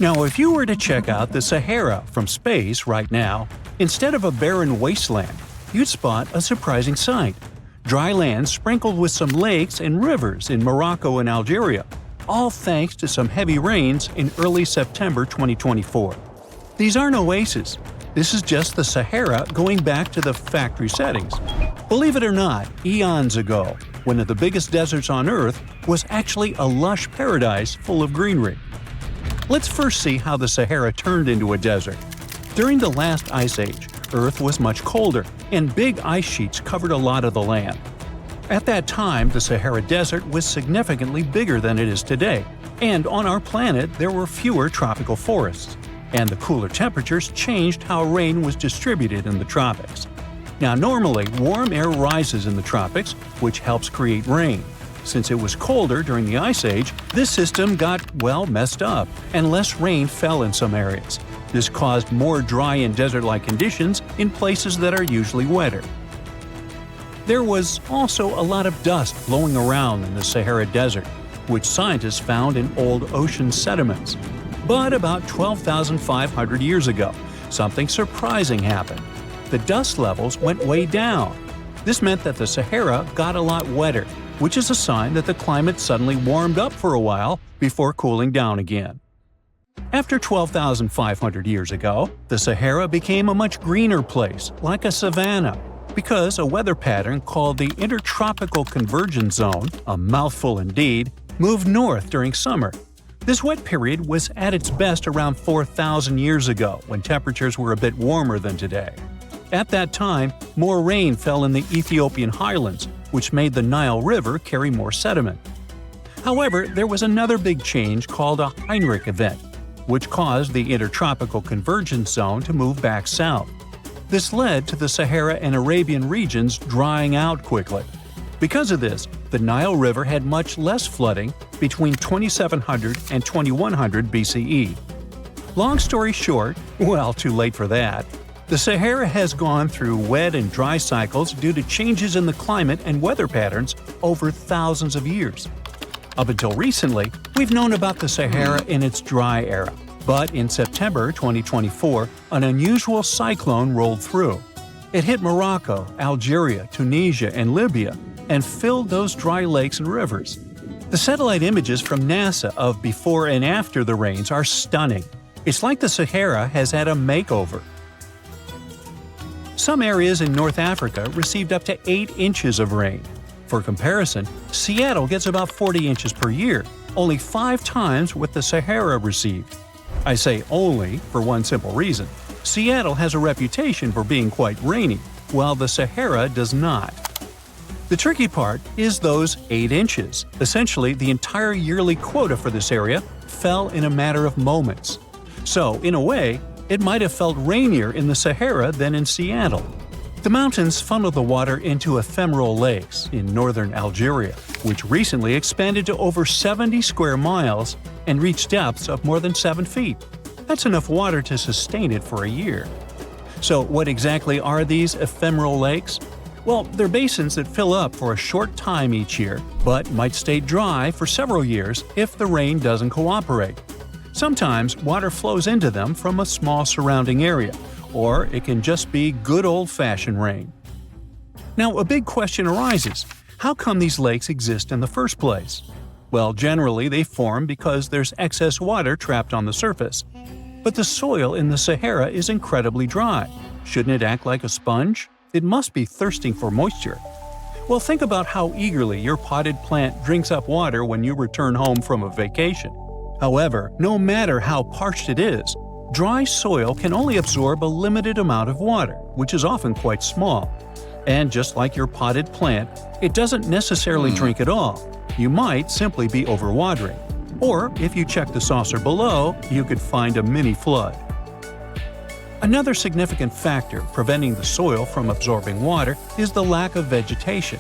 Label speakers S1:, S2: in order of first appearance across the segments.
S1: Now, if you were to check out the Sahara from space right now, instead of a barren wasteland, you'd spot a surprising sight. Dry land sprinkled with some lakes and rivers in Morocco and Algeria, all thanks to some heavy rains in early September 2024. These aren't oases. This is just the Sahara going back to the factory settings. Believe it or not, eons ago, one of the biggest deserts on Earth was actually a lush paradise full of greenery. Let's first see how the Sahara turned into a desert. During the last ice age, Earth was much colder, and big ice sheets covered a lot of the land. At that time, the Sahara Desert was significantly bigger than it is today, and on our planet there were fewer tropical forests, and the cooler temperatures changed how rain was distributed in the tropics. Now, normally, warm air rises in the tropics, which helps create rain. Since it was colder during the Ice Age, this system got, messed up, and less rain fell in some areas. This caused more dry and desert-like conditions in places that are usually wetter. There was also a lot of dust blowing around in the Sahara Desert, which scientists found in old ocean sediments. But about 12,500 years ago, something surprising happened. The dust levels went way down. This meant that the Sahara got a lot wetter, which is a sign that the climate suddenly warmed up for a while before cooling down again. After 12,500 years ago, the Sahara became a much greener place, like a savanna, because a weather pattern called the Intertropical Convergence Zone, a mouthful indeed, moved north during summer. This wet period was at its best around 4,000 years ago, when temperatures were a bit warmer than today. At that time, more rain fell in the Ethiopian highlands, which made the Nile River carry more sediment. However, there was another big change called a Heinrich event, which caused the Intertropical Convergence Zone to move back south. This led to the Sahara and Arabian regions drying out quickly. Because of this, the Nile River had much less flooding between 2700 and 2100 BCE. Long story short, too late for that. The Sahara has gone through wet and dry cycles due to changes in the climate and weather patterns over thousands of years. Up until recently, we've known about the Sahara in its dry era, but in September 2024, an unusual cyclone rolled through. It hit Morocco, Algeria, Tunisia, and Libya, and filled those dry lakes and rivers. The satellite images from NASA of before and after the rains are stunning. It's like the Sahara has had a makeover. Some areas in North Africa received up to 8 inches of rain. For comparison, Seattle gets about 40 inches per year, only 5 times what the Sahara received. I say only for one simple reason. Seattle has a reputation for being quite rainy, while the Sahara does not. The tricky part is those 8 inches. Essentially, the entire yearly quota for this area fell in a matter of moments. So, in a way, it might have felt rainier in the Sahara than in Seattle. The mountains funnel the water into ephemeral lakes in northern Algeria, which recently expanded to over 70 square miles and reached depths of more than 7 feet. That's enough water to sustain it for a year. So what exactly are these ephemeral lakes? Well, they're basins that fill up for a short time each year, but might stay dry for several years if the rain doesn't cooperate. Sometimes water flows into them from a small surrounding area, or it can just be good old-fashioned rain. Now, a big question arises: how come these lakes exist in the first place? Well, generally they form because there's excess water trapped on the surface. But the soil in the Sahara is incredibly dry. Shouldn't it act like a sponge? It must be thirsting for moisture. Well, think about how eagerly your potted plant drinks up water when you return home from a vacation. However, no matter how parched it is, dry soil can only absorb a limited amount of water, which is often quite small. And just like your potted plant, it doesn't necessarily drink it all. You might simply be overwatering. Or, if you check the saucer below, you could find a mini flood. Another significant factor preventing the soil from absorbing water is the lack of vegetation.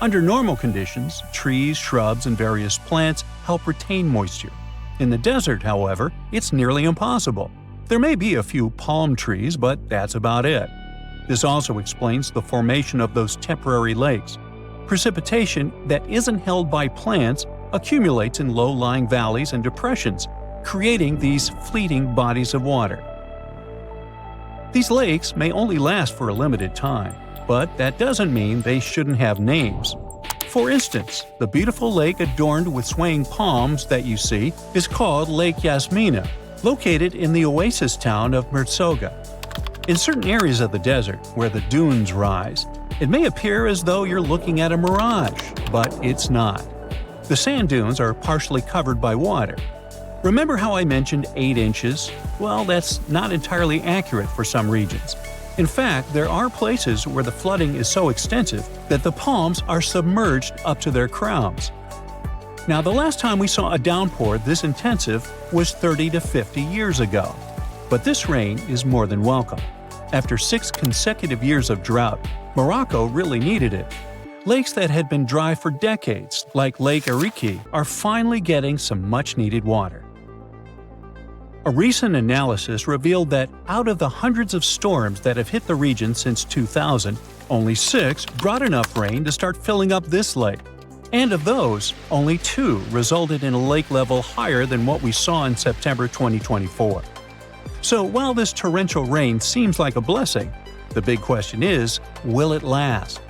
S1: Under normal conditions, trees, shrubs, and various plants help retain moisture. In the desert, however, it's nearly impossible. There may be a few palm trees, but that's about it. This also explains the formation of those temporary lakes. Precipitation that isn't held by plants accumulates in low-lying valleys and depressions, creating these fleeting bodies of water. These lakes may only last for a limited time, but that doesn't mean they shouldn't have names. For instance, the beautiful lake adorned with swaying palms that you see is called Lake Yasmina, located in the oasis town of Merzoga. In certain areas of the desert, where the dunes rise, it may appear as though you're looking at a mirage, but it's not. The sand dunes are partially covered by water. Remember how I mentioned 8 inches? Well, that's not entirely accurate for some regions. In fact, there are places where the flooding is so extensive that the palms are submerged up to their crowns. Now, the last time we saw a downpour this intensive was 30 to 50 years ago. But this rain is more than welcome. After 6 consecutive years of drought, Morocco really needed it. Lakes that had been dry for decades, like Lake Ariki, are finally getting some much-needed water. A recent analysis revealed that out of the hundreds of storms that have hit the region since 2000, only 6 brought enough rain to start filling up this lake. And of those, only 2 resulted in a lake level higher than what we saw in September 2024. So while this torrential rain seems like a blessing, the big question is, will it last?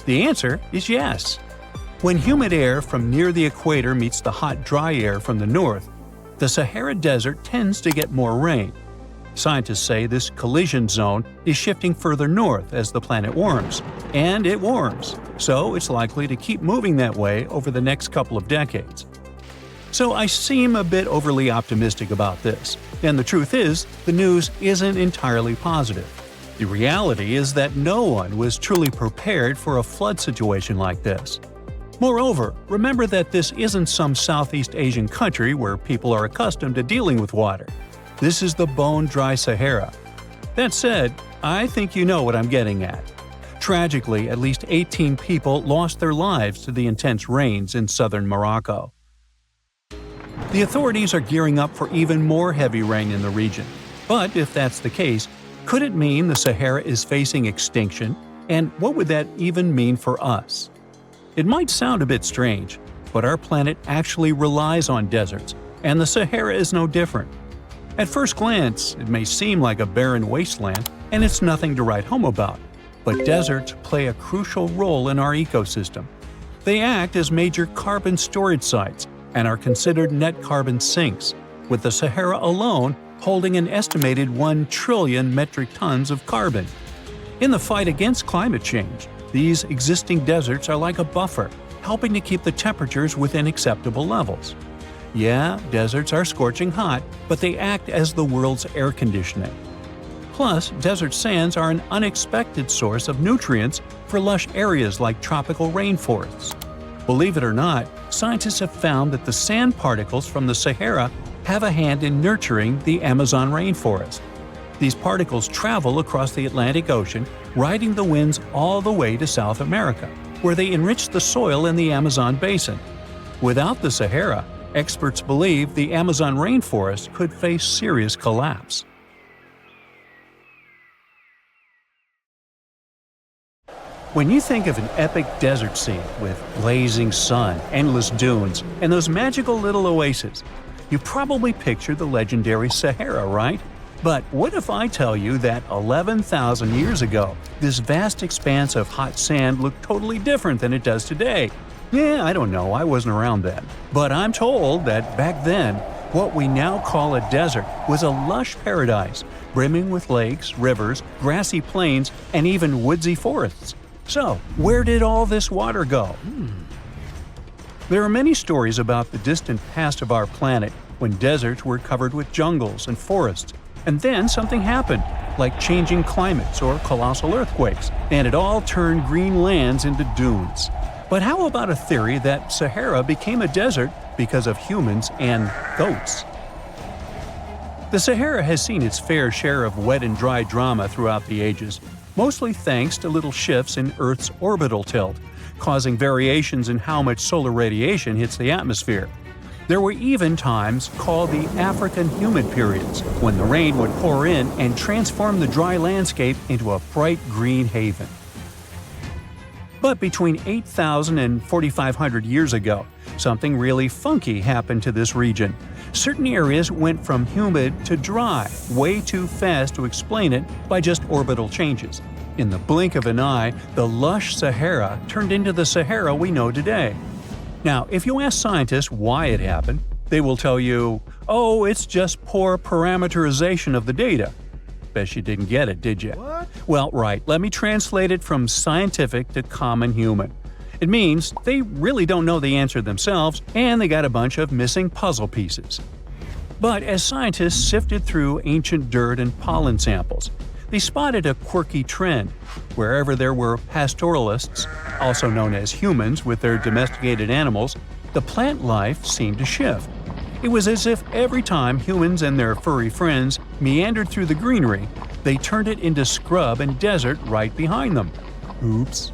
S1: The answer is yes. When humid air from near the equator meets the hot, dry air from the north, the Sahara Desert tends to get more rain. Scientists say this collision zone is shifting further north as the planet warms, and it warms, so it's likely to keep moving that way over the next couple of decades. So I seem a bit overly optimistic about this, and the truth is, the news isn't entirely positive. The reality is that no one was truly prepared for a flood situation like this. Moreover, remember that this isn't some Southeast Asian country where people are accustomed to dealing with water. This is the bone-dry Sahara. That said, I think you know what I'm getting at. Tragically, at least 18 people lost their lives to the intense rains in southern Morocco. The authorities are gearing up for even more heavy rain in the region. But if that's the case, could it mean the Sahara is facing extinction? And what would that even mean for us? It might sound a bit strange, but our planet actually relies on deserts, and the Sahara is no different. At first glance, it may seem like a barren wasteland, and it's nothing to write home about. But deserts play a crucial role in our ecosystem. They act as major carbon storage sites and are considered net carbon sinks, with the Sahara alone holding an estimated 1 trillion metric tons of carbon. In the fight against climate change, these existing deserts are like a buffer, helping to keep the temperatures within acceptable levels. Yeah, deserts are scorching hot, but they act as the world's air conditioning. Plus, desert sands are an unexpected source of nutrients for lush areas like tropical rainforests. Believe it or not, scientists have found that the sand particles from the Sahara have a hand in nurturing the Amazon rainforest. These particles travel across the Atlantic Ocean, riding the winds all the way to South America, where they enrich the soil in the Amazon basin. Without the Sahara, experts believe the Amazon rainforest could face serious collapse. When you think of an epic desert scene with blazing sun, endless dunes, and those magical little oases, you probably picture the legendary Sahara, right? But what if I tell you that 11,000 years ago, this vast expanse of hot sand looked totally different than it does today? Yeah, I don't know, I wasn't around then. But I'm told that back then, what we now call a desert was a lush paradise, brimming with lakes, rivers, grassy plains, and even woodsy forests. So, where did all this water go? There are many stories about the distant past of our planet when deserts were covered with jungles and forests. And then something happened, like changing climates or colossal earthquakes, and it all turned green lands into dunes. But how about a theory that Sahara became a desert because of humans and goats? The Sahara has seen its fair share of wet and dry drama throughout the ages, mostly thanks to little shifts in Earth's orbital tilt, causing variations in how much solar radiation hits the atmosphere. There were even times called the African humid periods, when the rain would pour in and transform the dry landscape into a bright green haven. But between 8,000 and 4,500 years ago, something really funky happened to this region. Certain areas went from humid to dry way too fast to explain it by just orbital changes. In the blink of an eye, the lush Sahara turned into the Sahara we know today. Now, if you ask scientists why it happened, they will tell you, "Oh, it's just poor parameterization of the data." Bet you didn't get it, did you?
S2: What?
S1: Well, right, let me translate it from scientific to common human. It means they really don't know the answer themselves, and they got a bunch of missing puzzle pieces. But as scientists sifted through ancient dirt and pollen samples, they spotted a quirky trend. Wherever there were pastoralists, also known as humans with their domesticated animals, the plant life seemed to shift. It was as if every time humans and their furry friends meandered through the greenery, they turned it into scrub and desert right behind them. Oops.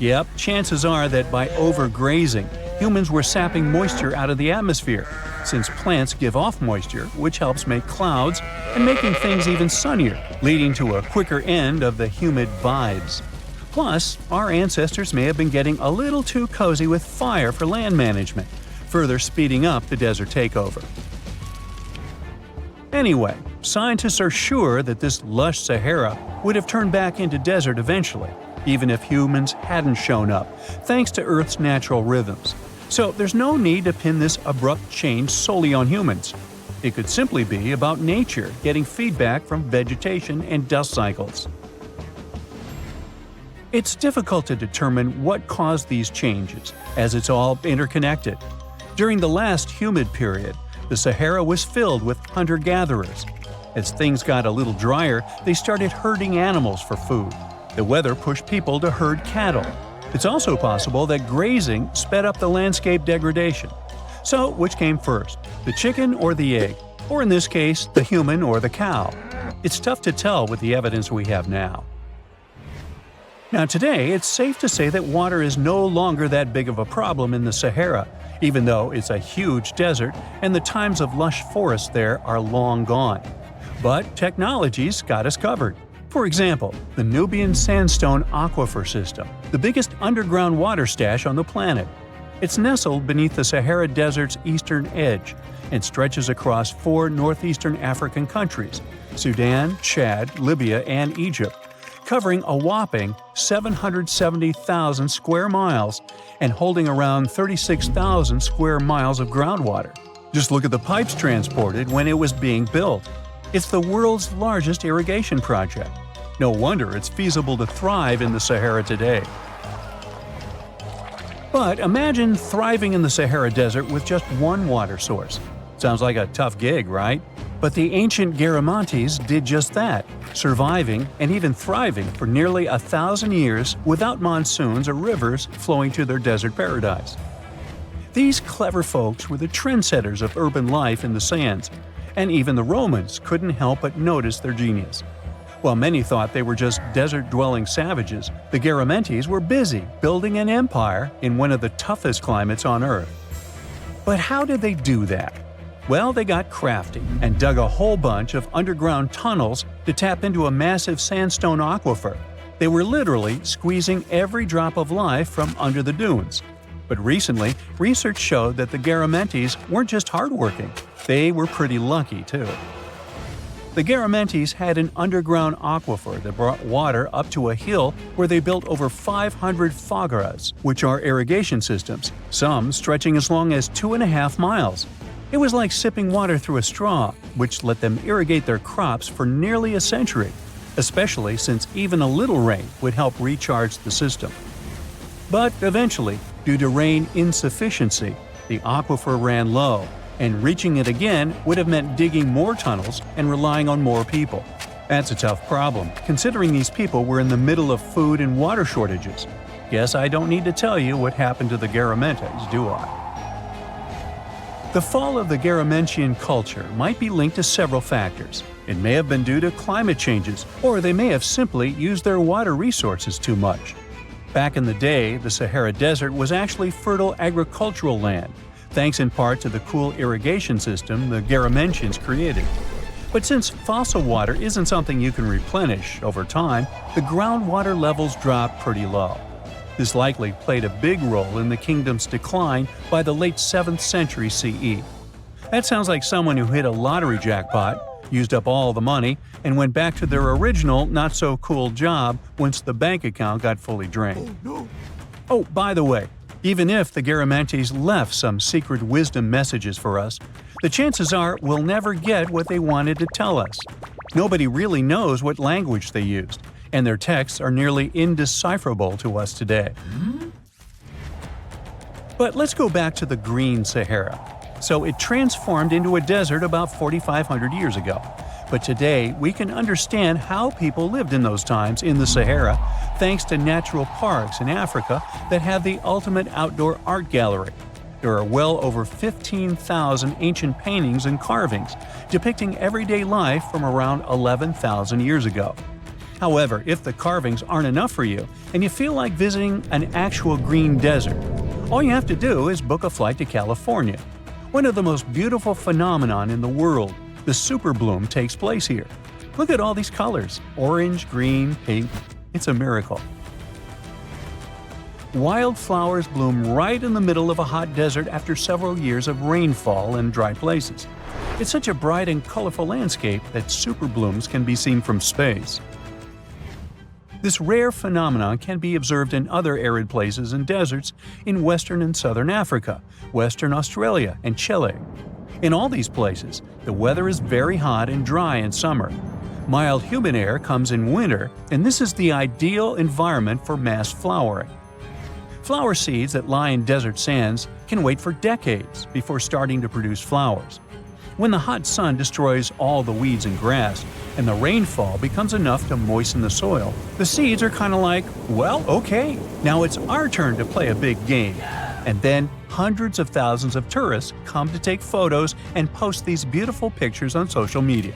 S1: Yep, chances are that by overgrazing, humans were sapping moisture out of the atmosphere, since plants give off moisture, which helps make clouds and making things even sunnier, leading to a quicker end of the humid vibes. Plus, our ancestors may have been getting a little too cozy with fire for land management, further speeding up the desert takeover. Anyway, scientists are sure that this lush Sahara would have turned back into desert eventually, even if humans hadn't shown up, thanks to Earth's natural rhythms. So there's no need to pin this abrupt change solely on humans. It could simply be about nature getting feedback from vegetation and dust cycles. It's difficult to determine what caused these changes, as it's all interconnected. During the last humid period, the Sahara was filled with hunter-gatherers. As things got a little drier, they started herding animals for food. The weather pushed people to herd cattle. It's also possible that grazing sped up the landscape degradation. So, which came first, the chicken or the egg? Or in this case, the human or the cow? It's tough to tell with the evidence we have now. Now today, it's safe to say that water is no longer that big of a problem in the Sahara, even though it's a huge desert and the times of lush forests there are long gone. But technology's got us covered. For example, the Nubian Sandstone Aquifer System, the biggest underground water stash on the planet. It's nestled beneath the Sahara Desert's eastern edge and stretches across 4 northeastern African countries – Sudan, Chad, Libya, and Egypt, covering a whopping 770,000 square miles and holding around 36,000 square miles of groundwater. Just look at the pipes transported when it was being built. It's the world's largest irrigation project. No wonder it's feasible to thrive in the Sahara today. But imagine thriving in the Sahara Desert with just one water source. Sounds like a tough gig, right? But the ancient Garamantes did just that, surviving and even thriving for nearly 1,000 years without monsoons or rivers flowing to their desert paradise. These clever folks were the trendsetters of urban life in the sands, and even the Romans couldn't help but notice their genius. While many thought they were just desert-dwelling savages, the Garamantes were busy building an empire in one of the toughest climates on Earth. But how did they do that? Well, they got crafty and dug a whole bunch of underground tunnels to tap into a massive sandstone aquifer. They were literally squeezing every drop of life from under the dunes. But recently, research showed that the Garamantes weren't just hardworking, they were pretty lucky too. The Garamantes had an underground aquifer that brought water up to a hill where they built over 500 fogaras, which are irrigation systems, some stretching as long as 2.5 miles. It was like sipping water through a straw, which let them irrigate their crops for nearly a century, especially since even a little rain would help recharge the system. But eventually, due to rain insufficiency, the aquifer ran low, and reaching it again would have meant digging more tunnels and relying on more people. That's a tough problem, considering these people were in the middle of food and water shortages. Guess I don't need to tell you what happened to the Garamantes, do I? The fall of the Garamantian culture might be linked to several factors. It may have been due to climate changes, or they may have simply used their water resources too much. Back in the day, the Sahara Desert was actually fertile agricultural land, thanks in part to the cool irrigation system the Garamantians created. But since fossil water isn't something you can replenish over time, the groundwater levels drop pretty low. This likely played a big role in the kingdom's decline by the late 7th century CE. That sounds like someone who hit a lottery jackpot, used up all the money, and went back to their original, not-so-cool job once the bank account got fully drained. Oh, by the way, even if the Garamantes left some secret wisdom messages for us, the chances are we'll never get what they wanted to tell us. Nobody really knows what language they used, and their texts are nearly indecipherable to us today. But let's go back to the Green Sahara. So it transformed into a desert about 4,500 years ago. But today, we can understand how people lived in those times in the Sahara thanks to natural parks in Africa that have the ultimate outdoor art gallery. There are well over 15,000 ancient paintings and carvings depicting everyday life from around 11,000 years ago. However, if the carvings aren't enough for you and you feel like visiting an actual green desert, all you have to do is book a flight to California. One of the most beautiful phenomenon in the world, the superbloom, takes place here. Look at all these colors – orange, green, pink. It's a miracle. Wildflowers bloom right in the middle of a hot desert after several years of rainfall in dry places. It's such a bright and colorful landscape that superblooms can be seen from space. This rare phenomenon can be observed in other arid places and deserts in western and southern Africa, Western Australia, and Chile. In all these places, the weather is very hot and dry in summer. Mild humid air comes in winter, and this is the ideal environment for mass flowering. Flower seeds that lie in desert sands can wait for decades before starting to produce flowers. When the hot sun destroys all the weeds and grass, and the rainfall becomes enough to moisten the soil, the seeds are kind of like, well, okay, now it's our turn to play a big game. And then hundreds of thousands of tourists come to take photos and post these beautiful pictures on social media.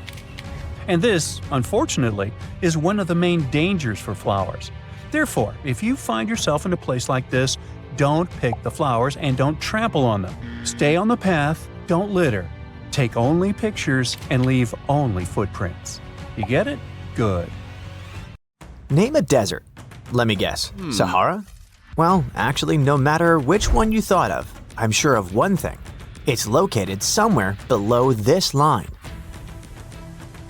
S1: And this, unfortunately, is one of the main dangers for flowers. Therefore, if you find yourself in a place like this, don't pick the flowers and don't trample on them. Stay on the path, don't litter. Take only pictures and leave only footprints. You get it? Good.
S2: Name a desert. Let me guess. Sahara? Well, actually, no matter which one you thought of, I'm sure of one thing. It's located somewhere below this line.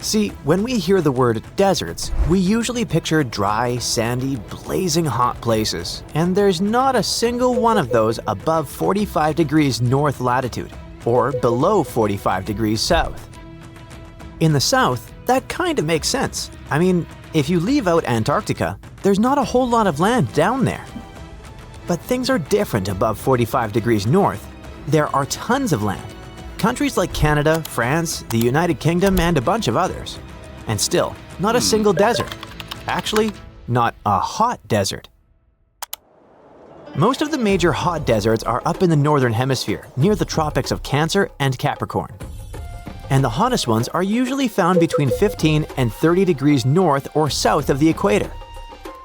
S2: See, when we hear the word deserts, we usually picture dry, sandy, blazing hot places, and there's not a single one of those above 45 degrees north latitude, or below 45 degrees south. In the south, that kinda makes sense. I mean, if you leave out Antarctica, there's not a whole lot of land down there. But things are different above 45 degrees north. There are tons of land. Countries like Canada, France, the United Kingdom, and a bunch of others. And still, not a single desert. Actually, not a hot desert. Most of the major hot deserts are up in the northern hemisphere, near the tropics of Cancer and Capricorn. And the hottest ones are usually found between 15 and 30 degrees north or south of the equator.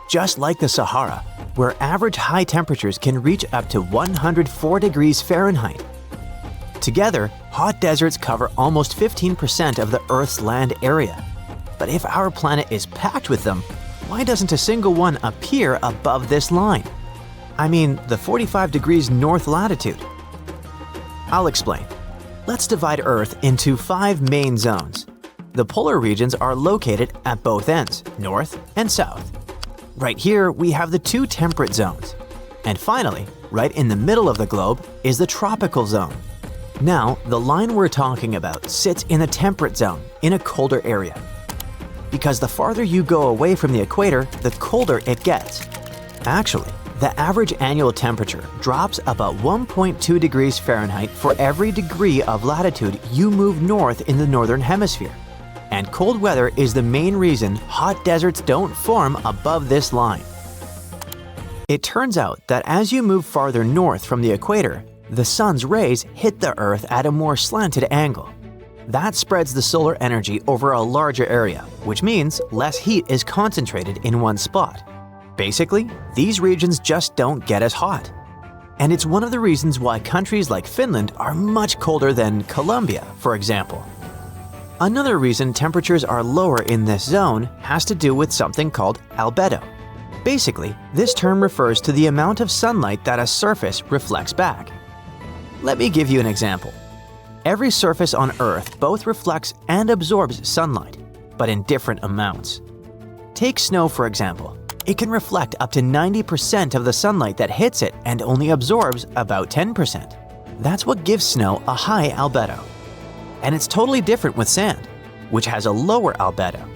S2: Just like the Sahara, where average high temperatures can reach up to 104 degrees Fahrenheit. Together, hot deserts cover almost 15% of the Earth's land area. But if our planet is packed with them, why doesn't a single one appear above this line? I mean, the 45 degrees north latitude. I'll explain. Let's divide Earth into 5 main zones. The polar regions are located at both ends, north and south. Right here, we have the 2 temperate zones. And finally, right in the middle of the globe is the tropical zone. Now, the line we're talking about sits in the temperate zone, in a colder area. Because the farther you go away from the equator, the colder it gets. Actually, the average annual temperature drops about 1.2 degrees Fahrenheit for every degree of latitude you move north in the northern hemisphere. And cold weather is the main reason hot deserts don't form above this line. It turns out that as you move farther north from the equator, the sun's rays hit the Earth at a more slanted angle. That spreads the solar energy over a larger area, which means less heat is concentrated in one spot. Basically, these regions just don't get as hot. And it's one of the reasons why countries like Finland are much colder than Colombia, for example. Another reason temperatures are lower in this zone has to do with something called albedo. Basically, this term refers to the amount of sunlight that a surface reflects back. Let me give you an example. Every surface on Earth both reflects and absorbs sunlight, but in different amounts. Take snow, for example. It can reflect up to 90% of the sunlight that hits it and only absorbs about 10%. That's what gives snow a high albedo. And it's totally different with sand, which has a lower albedo.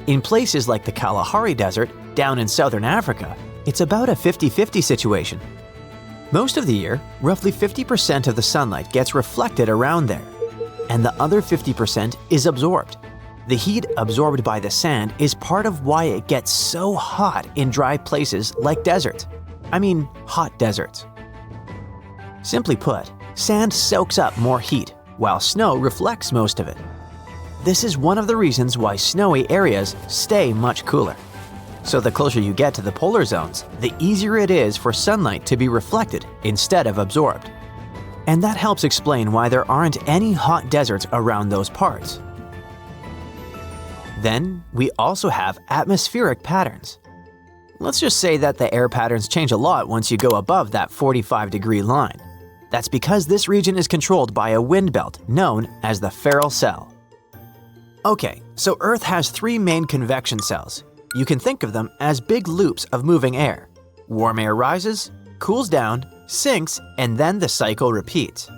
S2: In places like the Kalahari Desert, down in southern Africa, it's about a 50-50 situation. Most of the year, roughly 50% of the sunlight gets reflected around there, and the other 50% is absorbed. The heat absorbed by the sand is part of why it gets so hot in dry places like deserts. I mean, hot deserts. Simply put, sand soaks up more heat, while snow reflects most of it. This is one of the reasons why snowy areas stay much cooler. So the closer you get to the polar zones, the easier it is for sunlight to be reflected instead of absorbed. And that helps explain why there aren't any hot deserts around those parts. Then, we also have atmospheric patterns. Let's just say that the air patterns change a lot once you go above that 45-degree line. That's because this region is controlled by a wind belt known as the Ferrel Cell. Okay, so Earth has three main convection cells. You can think of them as big loops of moving air. Warm air rises, cools down, sinks, and then the cycle repeats.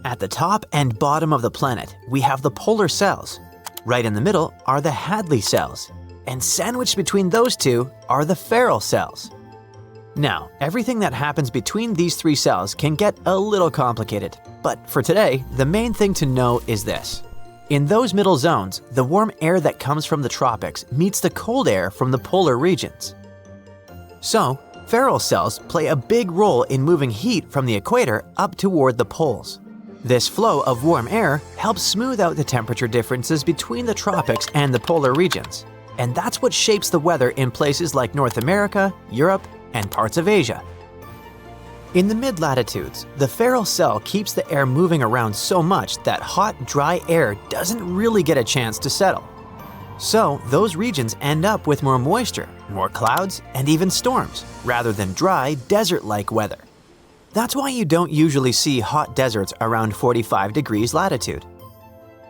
S2: At the top and bottom of the planet, we have the polar cells. Right in the middle are the Hadley cells, and sandwiched between those two are the Ferrel cells. Now, everything that happens between these three cells can get a little complicated, but for today, the main thing to know is this. In those middle zones, the warm air that comes from the tropics meets the cold air from the polar regions. So, Ferrel cells play a big role in moving heat from the equator up toward the poles. This flow of warm air helps smooth out the temperature differences between the tropics and the polar regions, and that's what shapes the weather in places like North America, Europe, and parts of Asia. In the mid-latitudes, the Ferrel cell keeps the air moving around so much that hot, dry air doesn't really get a chance to settle. So, those regions end up with more moisture, more clouds, and even storms, rather than dry, desert-like weather. That's why you don't usually see hot deserts around 45 degrees latitude.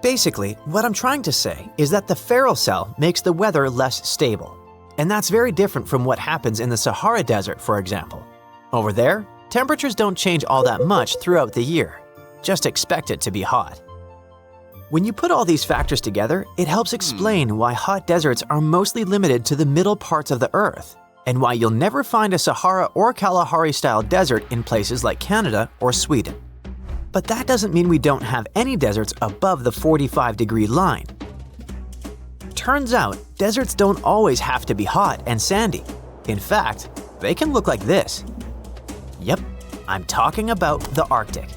S2: Basically, what I'm trying to say is that the Ferrel cell makes the weather less stable. And that's very different from what happens in the Sahara Desert, for example. Over there, temperatures don't change all that much throughout the year. Just expect it to be hot. When you put all these factors together, it helps explain why hot deserts are mostly limited to the middle parts of the Earth, and why you'll never find a Sahara or Kalahari-style desert in places like Canada or Sweden. But that doesn't mean we don't have any deserts above the 45-degree line. Turns out, deserts don't always have to be hot and sandy. In fact, they can look like this. Yep, I'm talking about the Arctic.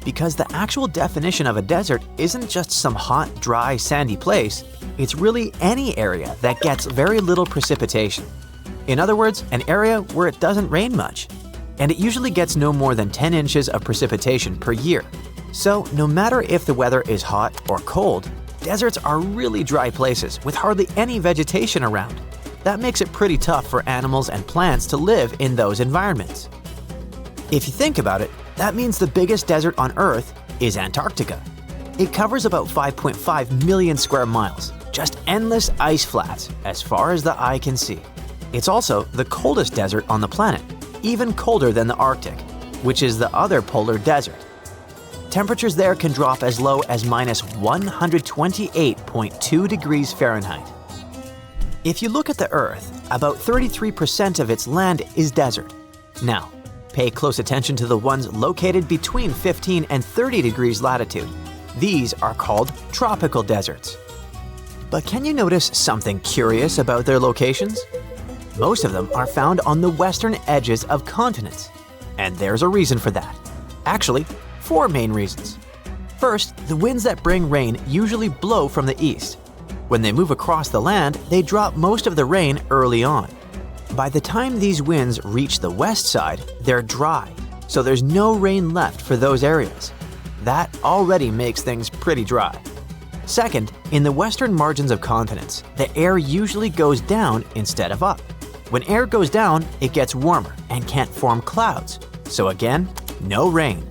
S2: Because the actual definition of a desert isn't just some hot, dry, sandy place, it's really any area that gets very little precipitation. In other words, an area where it doesn't rain much. And it usually gets no more than 10 inches of precipitation per year. So, no matter if the weather is hot or cold, deserts are really dry places with hardly any vegetation around. That makes it pretty tough for animals and plants to live in those environments. If you think about it, that means the biggest desert on Earth is Antarctica. It covers about 5.5 million square miles, just endless ice flats as far as the eye can see. It's also the coldest desert on the planet, even colder than the Arctic, which is the other polar desert. Temperatures there can drop as low as minus 128.2 degrees Fahrenheit. If you look at the Earth, about 33% of its land is desert. Now, pay close attention to the ones located between 15 and 30 degrees latitude. These are called tropical deserts. But can you notice something curious about their locations? Most of them are found on the western edges of continents. And there's a reason for that. Actually, 4 main reasons. First, the winds that bring rain usually blow from the east. When they move across the land, they drop most of the rain early on. By the time these winds reach the west side, they're dry, so there's no rain left for those areas. That already makes things pretty dry. Second, in the western margins of continents, the air usually goes down instead of up. When air goes down, it gets warmer and can't form clouds. So again, no rain.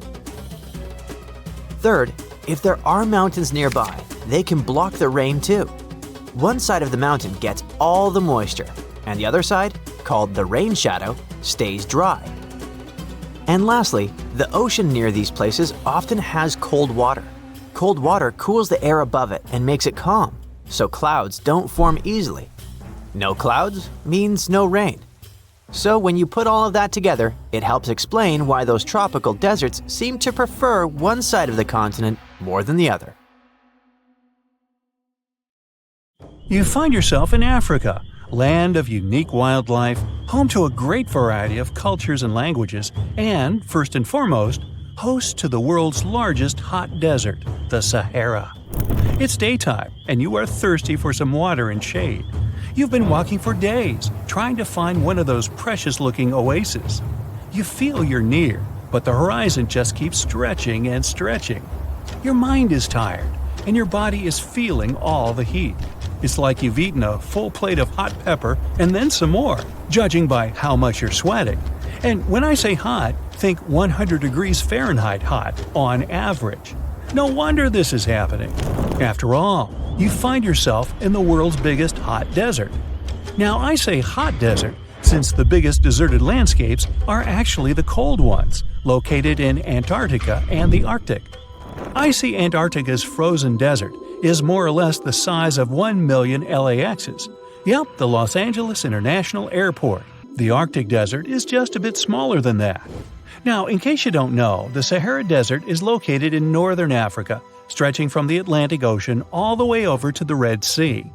S2: Third, if there are mountains nearby, they can block the rain too. One side of the mountain gets all the moisture, and the other side, called the rain shadow, stays dry. And lastly, the ocean near these places often has cold water. Cold water cools the air above it and makes it calm, so clouds don't form easily. No clouds means no rain. So when you put all of that together, it helps explain why those tropical deserts seem to prefer one side of the continent more than the other.
S1: You find yourself in Africa, land of unique wildlife, home to a great variety of cultures and languages, and, first and foremost, host to the world's largest hot desert, the Sahara. It's daytime, and you are thirsty for some water and shade. You've been walking for days, trying to find one of those precious-looking oases. You feel you're near, but the horizon just keeps stretching and stretching. Your mind is tired, and your body is feeling all the heat. It's like you've eaten a full plate of hot pepper and then some more, judging by how much you're sweating. And when I say hot, think 100 degrees Fahrenheit hot, on average. No wonder this is happening. After all, you find yourself in the world's biggest hot desert. Now I say hot desert since the biggest deserted landscapes are actually the cold ones, located in Antarctica and the Arctic. I see Antarctica's frozen desert is more or less the size of 1 million LAXs. Yep, the Los Angeles International Airport. The Arctic Desert is just a bit smaller than that. Now, in case you don't know, the Sahara Desert is located in northern Africa, stretching from the Atlantic Ocean all the way over to the Red Sea.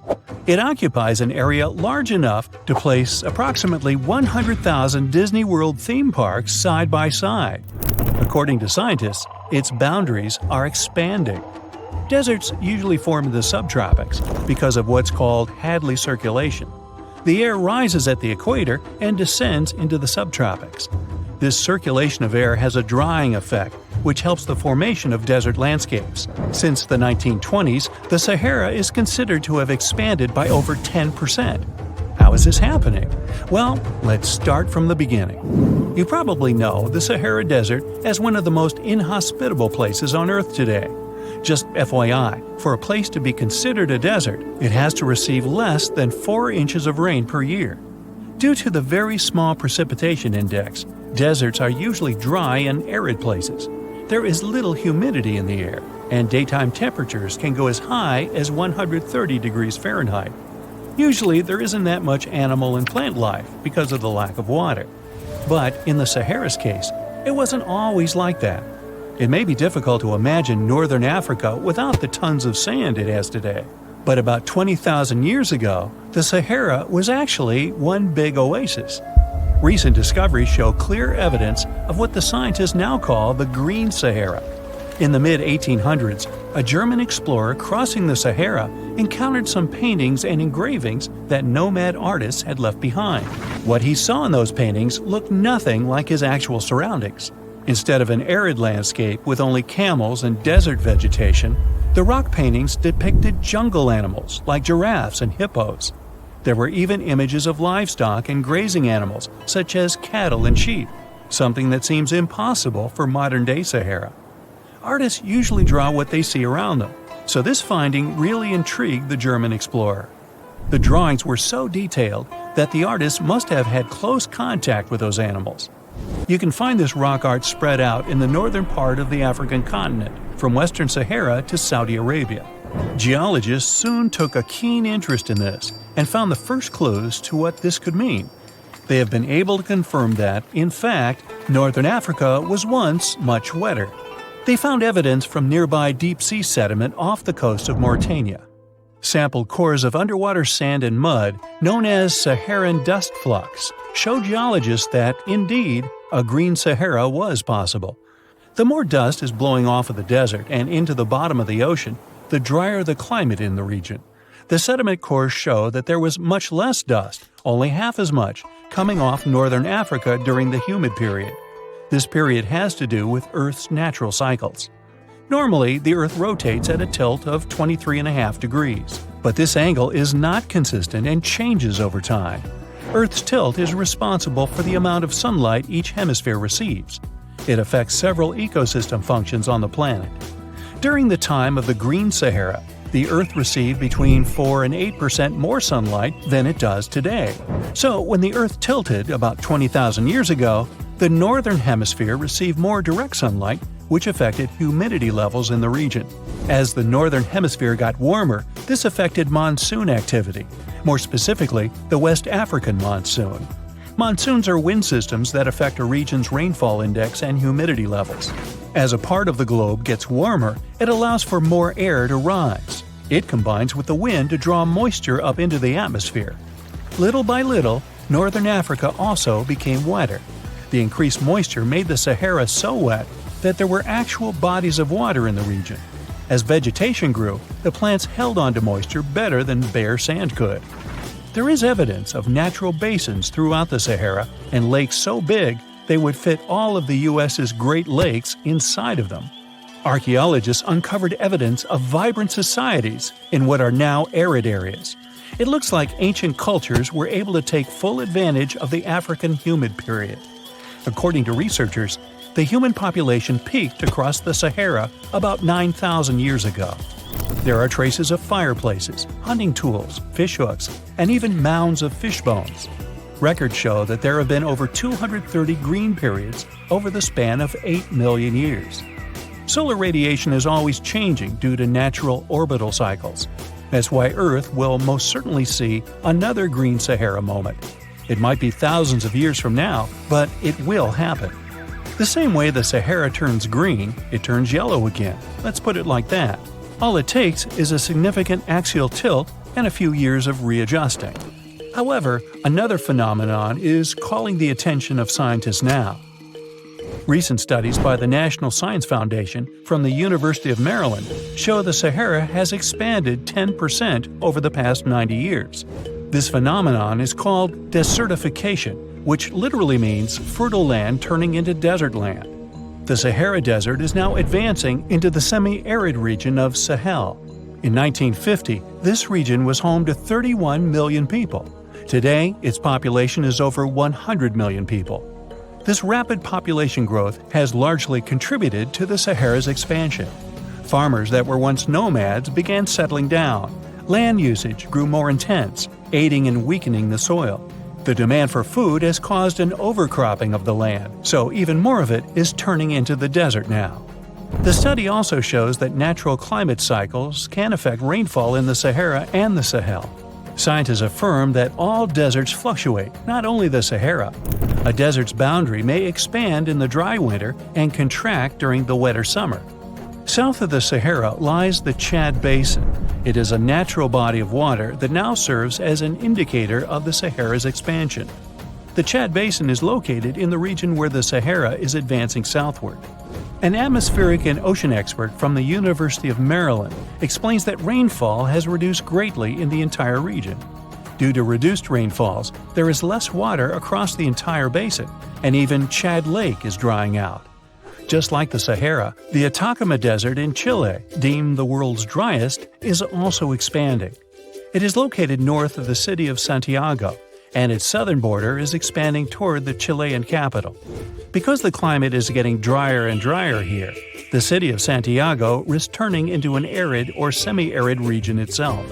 S1: It occupies an area large enough to place approximately 100,000 Disney World theme parks side by side. According to scientists, its boundaries are expanding. Deserts usually form in the subtropics because of what's called Hadley circulation. The air rises at the equator and descends into the subtropics. This circulation of air has a drying effect, which helps the formation of desert landscapes. Since the 1920s, the Sahara is considered to have expanded by over 10%. How is this happening? Well, let's start from the beginning. You probably know the Sahara Desert as one of the most inhospitable places on Earth today. Just FYI, for a place to be considered a desert, it has to receive less than 4 inches of rain per year. Due to the very small precipitation index, deserts are usually dry and arid places. There is little humidity in the air, and daytime temperatures can go as high as 130 degrees Fahrenheit. Usually, there isn't that much animal and plant life because of the lack of water. But in the Sahara's case, it wasn't always like that. It may be difficult to imagine northern Africa without the tons of sand it has today. But about 20,000 years ago, the Sahara was actually one big oasis. Recent discoveries show clear evidence of what the scientists now call the Green Sahara. In the mid-1800s, a German explorer crossing the Sahara encountered some paintings and engravings that nomad artists had left behind. What he saw in those paintings looked nothing like his actual surroundings. Instead of an arid landscape with only camels and desert vegetation, the rock paintings depicted jungle animals like giraffes and hippos. There were even images of livestock and grazing animals such as cattle and sheep, something that seems impossible for modern-day Sahara. Artists usually draw what they see around them, so this finding really intrigued the German explorer. The drawings were so detailed that the artists must have had close contact with those animals. You can find this rock art spread out in the northern part of the African continent, from western Sahara to Saudi Arabia. Geologists soon took a keen interest in this and found the first clues to what this could mean. They have been able to confirm that, in fact, northern Africa was once much wetter. They found evidence from nearby deep-sea sediment off the coast of Mauritania. Sampled cores of underwater sand and mud, known as Saharan dust flux, show geologists that, indeed, a green Sahara was possible. The more dust is blowing off of the desert and into the bottom of the ocean, the drier the climate in the region. The sediment cores show that there was much less dust, only half as much, coming off northern Africa during the humid period. This period has to do with Earth's natural cycles. Normally, the Earth rotates at a tilt of 23.5 degrees, but this angle is not consistent and changes over time. Earth's tilt is responsible for the amount of sunlight each hemisphere receives. It affects several ecosystem functions on the planet. During the time of the Green Sahara, the Earth received between 4 and 8% more sunlight than it does today. So, when the Earth tilted about 20,000 years ago, the northern hemisphere received more direct sunlight, which affected humidity levels in the region. As the northern hemisphere got warmer, this affected monsoon activity, more specifically, the West African monsoon. Monsoons are wind systems that affect a region's rainfall index and humidity levels. As a part of the globe gets warmer, it allows for more air to rise. It combines with the wind to draw moisture up into the atmosphere. Little by little, northern Africa also became wetter. The increased moisture made the Sahara so wet that there were actual bodies of water in the region. As vegetation grew, the plants held onto moisture better than bare sand could. There is evidence of natural basins throughout the Sahara and lakes so big they would fit all of the U.S.'s Great Lakes inside of them. Archaeologists uncovered evidence of vibrant societies in what are now arid areas. It looks like ancient cultures were able to take full advantage of the African humid period. According to researchers, the human population peaked across the Sahara about 9,000 years ago. There are traces of fireplaces, hunting tools, fishhooks, and even mounds of fish bones. Records show that there have been over 230 green periods over the span of 8 million years. Solar radiation is always changing due to natural orbital cycles. That's why Earth will most certainly see another green Sahara moment. It might be thousands of years from now, but it will happen. The same way the Sahara turns green, it turns yellow again. Let's put it like that. All it takes is a significant axial tilt and a few years of readjusting. However, another phenomenon is calling the attention of scientists now. Recent studies by the National Science Foundation from the University of Maryland show the Sahara has expanded 10% over the past 90 years. This phenomenon is called desertification, which literally means fertile land turning into desert land. The Sahara Desert is now advancing into the semi-arid region of Sahel. In 1950, this region was home to 31 million people. Today, its population is over 100 million people. This rapid population growth has largely contributed to the Sahara's expansion. Farmers that were once nomads began settling down. Land usage grew more intense, aiding in weakening the soil. The demand for food has caused an overcropping of the land, so even more of it is turning into the desert now. The study also shows that natural climate cycles can affect rainfall in the Sahara and the Sahel. Scientists affirm that all deserts fluctuate, not only the Sahara. A desert's boundary may expand in the dry winter and contract during the wetter summer. South of the Sahara lies the Chad Basin. It is a natural body of water that now serves as an indicator of the Sahara's expansion. The Chad Basin is located in the region where the Sahara is advancing southward. An atmospheric and ocean expert from the University of Maryland explains that rainfall has reduced greatly in the entire region. Due to reduced rainfalls, there is less water across the entire basin, and even Chad Lake is drying out. Just like the Sahara, the Atacama Desert in Chile, deemed the world's driest, is also expanding. It is located north of the city of Santiago, and its southern border is expanding toward the Chilean capital. Because the climate is getting drier and drier here, the city of Santiago risks turning into an arid or semi-arid region itself.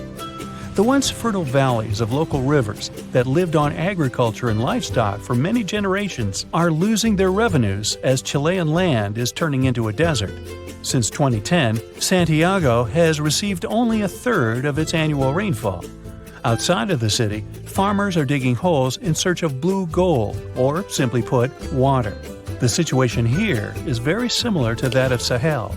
S1: The once fertile valleys of local rivers that lived on agriculture and livestock for many generations are losing their revenues as Chilean land is turning into a desert. Since 2010, Santiago has received only a third of its annual rainfall. Outside of the city, farmers are digging holes in search of blue gold, or simply put, water. The situation here is very similar to that of Sahel.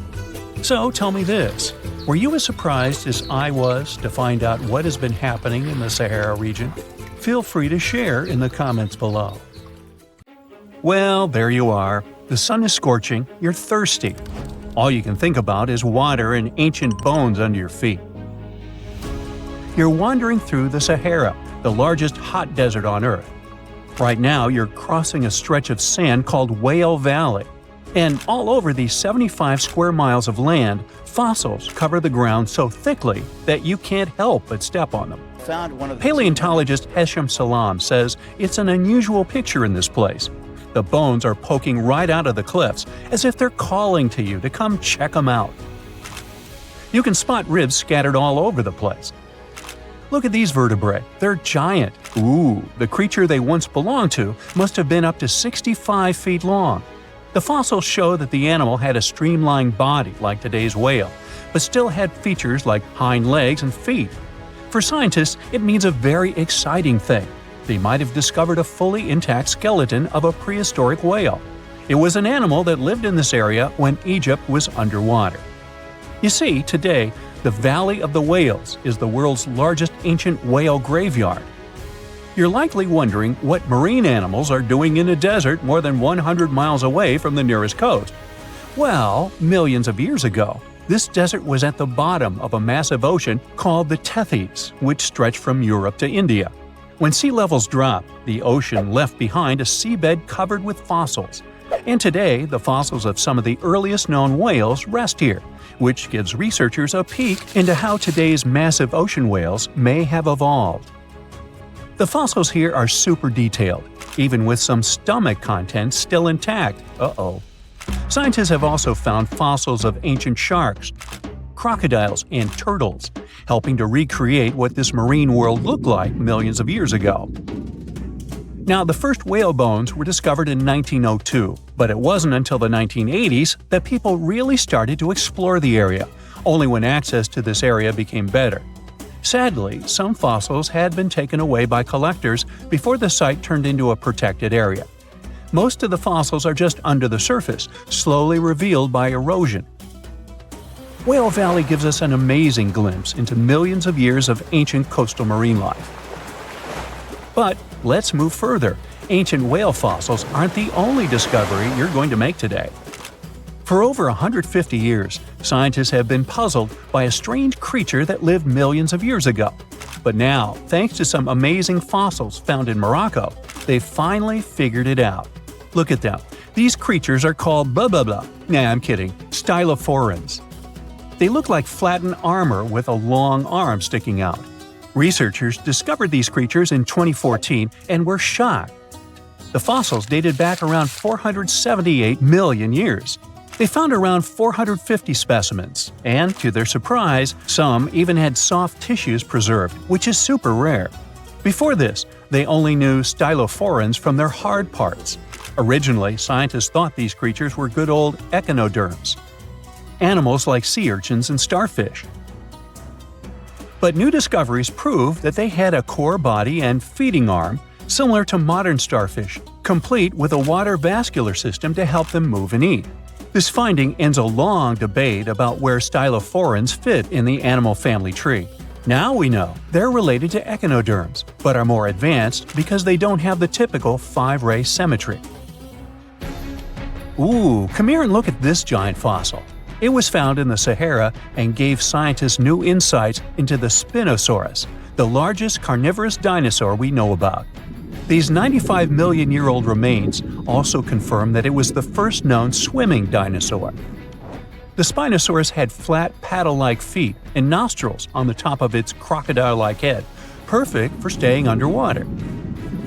S1: So tell me this. Were you as surprised as I was to find out what has been happening in the Sahara region? Feel free to share in the comments below. Well, there you are. The sun is scorching, you're thirsty. All you can think about is water and ancient bones under your feet. You're wandering through the Sahara, the largest hot desert on Earth. Right now, you're crossing a stretch of sand called Whale Valley. And all over these 75 square miles of land, fossils cover the ground so thickly that you can't help but step on them. Paleontologist Hesham Salam says it's an unusual picture in this place. The bones are poking right out of the cliffs, as if they're calling to you to come check them out. You can spot ribs scattered all over the place. Look at these vertebrae. They're giant. Ooh, the creature they once belonged to must have been up to 65 feet long. The fossils show that the animal had a streamlined body like today's whale, but still had features like hind legs and feet. For scientists, it means a very exciting thing. They might have discovered a fully intact skeleton of a prehistoric whale. It was an animal that lived in this area when Egypt was underwater. You see, today, the Valley of the Whales is the world's largest ancient whale graveyard. You're likely wondering what marine animals are doing in a desert more than 100 miles away from the nearest coast. Well, millions of years ago, this desert was at the bottom of a massive ocean called the Tethys, which stretched from Europe to India. When sea levels dropped, the ocean left behind a seabed covered with fossils. And today, the fossils of some of the earliest known whales rest here, which gives researchers a peek into how today's massive ocean whales may have evolved. The fossils here are super detailed, even with some stomach contents still intact. Uh-oh. Scientists have also found fossils of ancient sharks, crocodiles, and turtles, helping to recreate what this marine world looked like millions of years ago. Now, the first whale bones were discovered in 1902, but it wasn't until the 1980s that people really started to explore the area, only when access to this area became better. Sadly, some fossils had been taken away by collectors before the site turned into a protected area. Most of the fossils are just under the surface, slowly revealed by erosion. Whale Valley gives us an amazing glimpse into millions of years of ancient coastal marine life. But let's move further. Ancient whale fossils aren't the only discovery you're going to make today. For over 150 years, scientists have been puzzled by a strange creature that lived millions of years ago. But now, thanks to some amazing fossils found in Morocco, they've finally figured it out. Look at them. These creatures are called blah blah blah. Nah, I'm kidding. Stylophorans. They look like flattened armor with a long arm sticking out. Researchers discovered these creatures in 2014 and were shocked. The fossils dated back around 478 million years. They found around 450 specimens, and to their surprise, some even had soft tissues preserved, which is super rare. Before this, they only knew stylophorans from their hard parts. Originally, scientists thought these creatures were good old echinoderms, animals like sea urchins and starfish. But new discoveries prove that they had a core body and feeding arm similar to modern starfish, complete with a water vascular system to help them move and eat. This finding ends a long debate about where stylophorans fit in the animal family tree. Now we know they're related to echinoderms, but are more advanced because they don't have the typical 5-ray symmetry. Ooh, come here and look at this giant fossil. It was found in the Sahara and gave scientists new insights into the Spinosaurus, the largest carnivorous dinosaur we know about. These 95 million-year-old remains also confirm that it was the first known swimming dinosaur. The Spinosaurus had flat paddle-like feet and nostrils on the top of its crocodile-like head, perfect for staying underwater.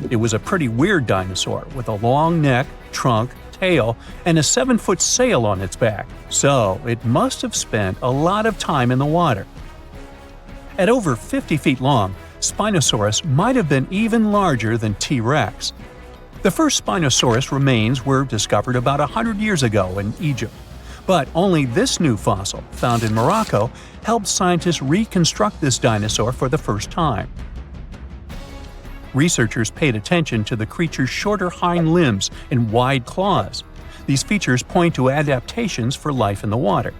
S1: It was a pretty weird dinosaur with a long neck, trunk, tail, and a 7-foot sail on its back, so it must have spent a lot of time in the water. At over 50 feet long, Spinosaurus might have been even larger than T-Rex. The first Spinosaurus remains were discovered about 100 years ago in Egypt, but only this new fossil, found in Morocco, helped scientists reconstruct this dinosaur for the first time. Researchers paid attention to the creature's shorter hind limbs and wide claws. These features point to adaptations for life in the water.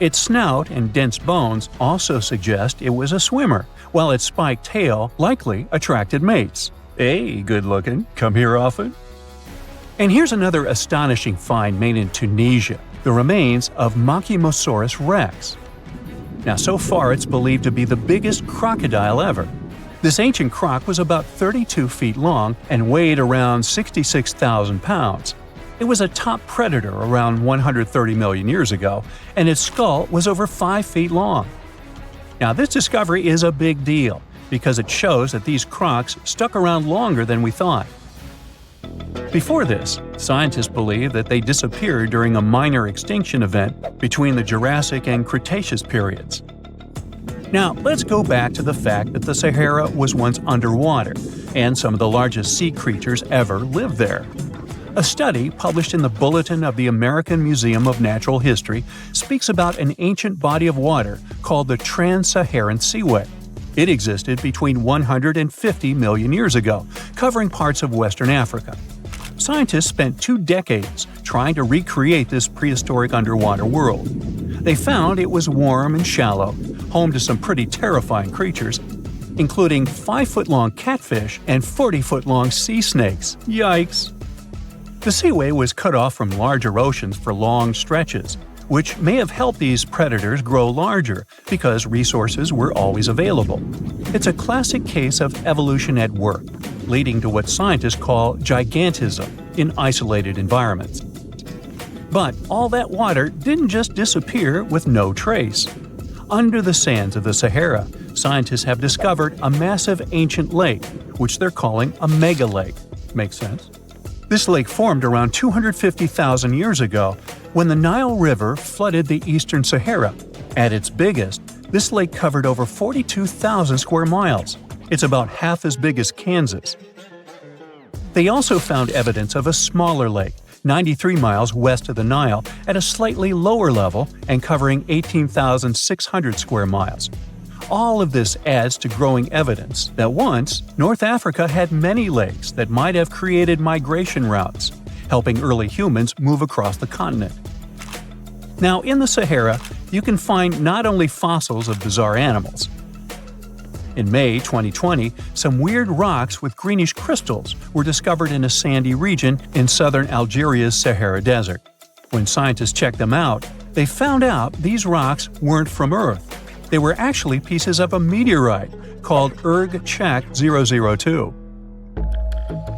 S1: Its snout and dense bones also suggest it was a swimmer, while its spiked tail likely attracted mates. Hey, good looking, come here often? And here's another astonishing find made in Tunisia, the remains of Machimosaurus rex. Now, so far it's believed to be the biggest crocodile ever. This ancient croc was about 32 feet long and weighed around 66,000 pounds. It was a top predator around 130 million years ago, and its skull was over 5 feet long. Now, this discovery is a big deal because it shows that these crocs stuck around longer than we thought. Before this, scientists believed that they disappeared during a minor extinction event between the Jurassic and Cretaceous periods. Now, let's go back to the fact that the Sahara was once underwater, and some of the largest sea creatures ever lived there. A study published in the Bulletin of the American Museum of Natural History speaks about an ancient body of water called the Trans-Saharan Seaway. It existed between 150 million years ago, covering parts of Western Africa. Scientists spent 2 decades trying to recreate this prehistoric underwater world. They found it was warm and shallow, home to some pretty terrifying creatures, including 5-foot-long catfish and 40-foot-long sea snakes. Yikes! The seaway was cut off from larger oceans for long stretches, which may have helped these predators grow larger because resources were always available. It's a classic case of evolution at work, leading to what scientists call gigantism in isolated environments. But all that water didn't just disappear with no trace. Under the sands of the Sahara, scientists have discovered a massive ancient lake, which they're calling a mega-lake. Makes sense? This lake formed around 250,000 years ago when the Nile River flooded the eastern Sahara. At its biggest, this lake covered over 42,000 square miles. It's about half as big as Kansas. They also found evidence of a smaller lake, 93 miles west of the Nile, at a slightly lower level and covering 18,600 square miles. All of this adds to growing evidence that once, North Africa had many lakes that might have created migration routes, helping early humans move across the continent. Now, in the Sahara, you can find not only fossils of bizarre animals. In May 2020, some weird rocks with greenish crystals were discovered in a sandy region in southern Algeria's Sahara Desert. When scientists checked them out, they found out these rocks weren't from Earth. They were actually pieces of a meteorite called Erg-Chek 002.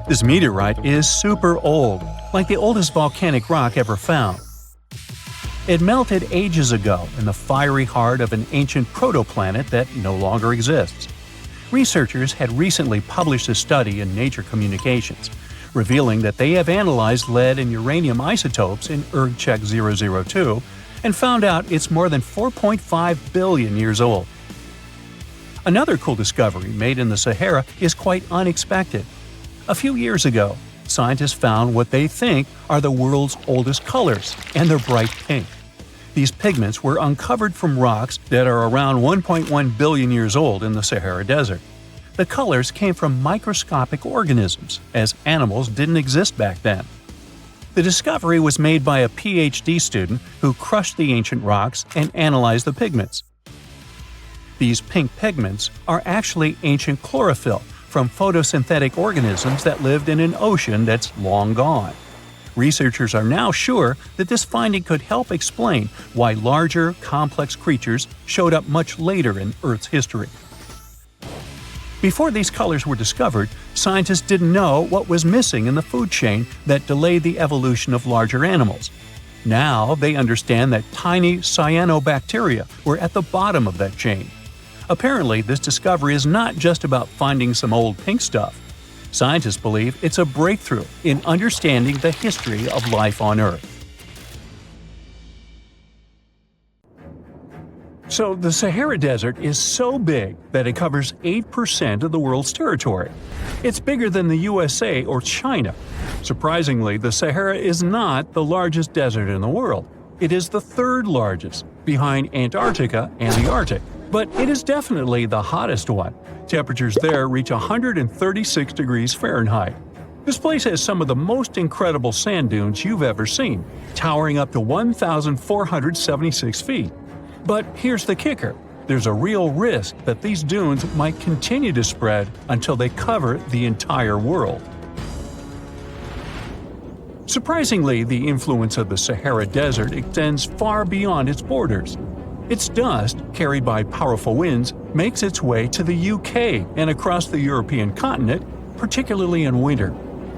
S1: This meteorite is super old, like the oldest volcanic rock ever found. It melted ages ago in the fiery heart of an ancient protoplanet that no longer exists. Researchers had recently published a study in Nature Communications, revealing that they have analyzed lead and uranium isotopes in Erg-Chek 002 and found out it's more than 4.5 billion years old. Another cool discovery made in the Sahara is quite unexpected. A few years ago, scientists found what they think are the world's oldest colors, and they're bright pink. These pigments were uncovered from rocks that are around 1.1 billion years old in the Sahara Desert. The colors came from microscopic organisms, as animals didn't exist back then. The discovery was made by a PhD student who crushed the ancient rocks and analyzed the pigments. These pink pigments are actually ancient chlorophyll from photosynthetic organisms that lived in an ocean that's long gone. Researchers are now sure that this finding could help explain why larger, complex creatures showed up much later in Earth's history. Before these colors were discovered, scientists didn't know what was missing in the food chain that delayed the evolution of larger animals. Now they understand that tiny cyanobacteria were at the bottom of that chain. Apparently, this discovery is not just about finding some old pink stuff. Scientists believe it's a breakthrough in understanding the history of life on Earth. So, the Sahara Desert is so big that it covers 8% of the world's territory. It's bigger than the USA or China. Surprisingly, the Sahara is not the largest desert in the world. It is the 3rd largest, behind Antarctica and the Arctic. But it is definitely the hottest one. Temperatures there reach 136 degrees Fahrenheit. This place has some of the most incredible sand dunes you've ever seen, towering up to 1,476 feet. But here's the kicker. There's a real risk that these dunes might continue to spread until they cover the entire world. Surprisingly, the influence of the Sahara Desert extends far beyond its borders. Its dust, carried by powerful winds, makes its way to the UK and across the European continent, particularly in winter.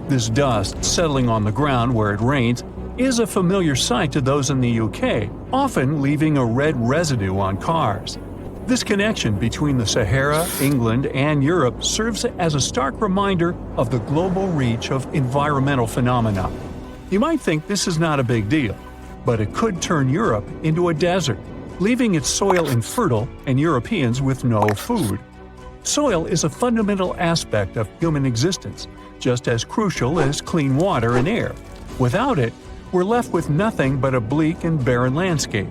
S1: This dust settling on the ground where it rains is a familiar sight to those in the UK, often leaving a red residue on cars. This connection between the Sahara, England, and Europe serves as a stark reminder of the global reach of environmental phenomena. You might think this is not a big deal, but it could turn Europe into a desert, leaving its soil infertile and Europeans with no food. Soil is a fundamental aspect of human existence, just as crucial as clean water and air. Without it, we're left with nothing but a bleak and barren landscape.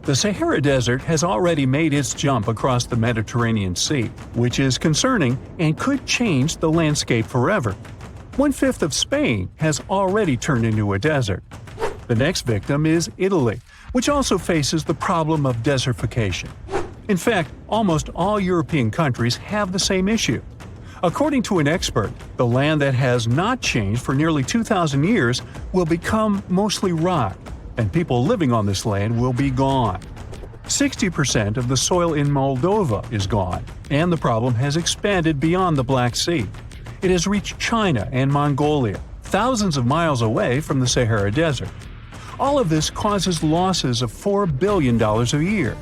S1: The Sahara Desert has already made its jump across the Mediterranean Sea, which is concerning and could change the landscape forever. 1/5 of Spain has already turned into a desert. The next victim is Italy, which also faces the problem of desertification. In fact, almost all European countries have the same issue. According to an expert, the land that has not changed for nearly 2,000 years will become mostly rock, and people living on this land will be gone. 60% of the soil in Moldova is gone, and the problem has expanded beyond the Black Sea. It has reached China and Mongolia, thousands of miles away from the Sahara Desert. All of this causes losses of $4 billion a year.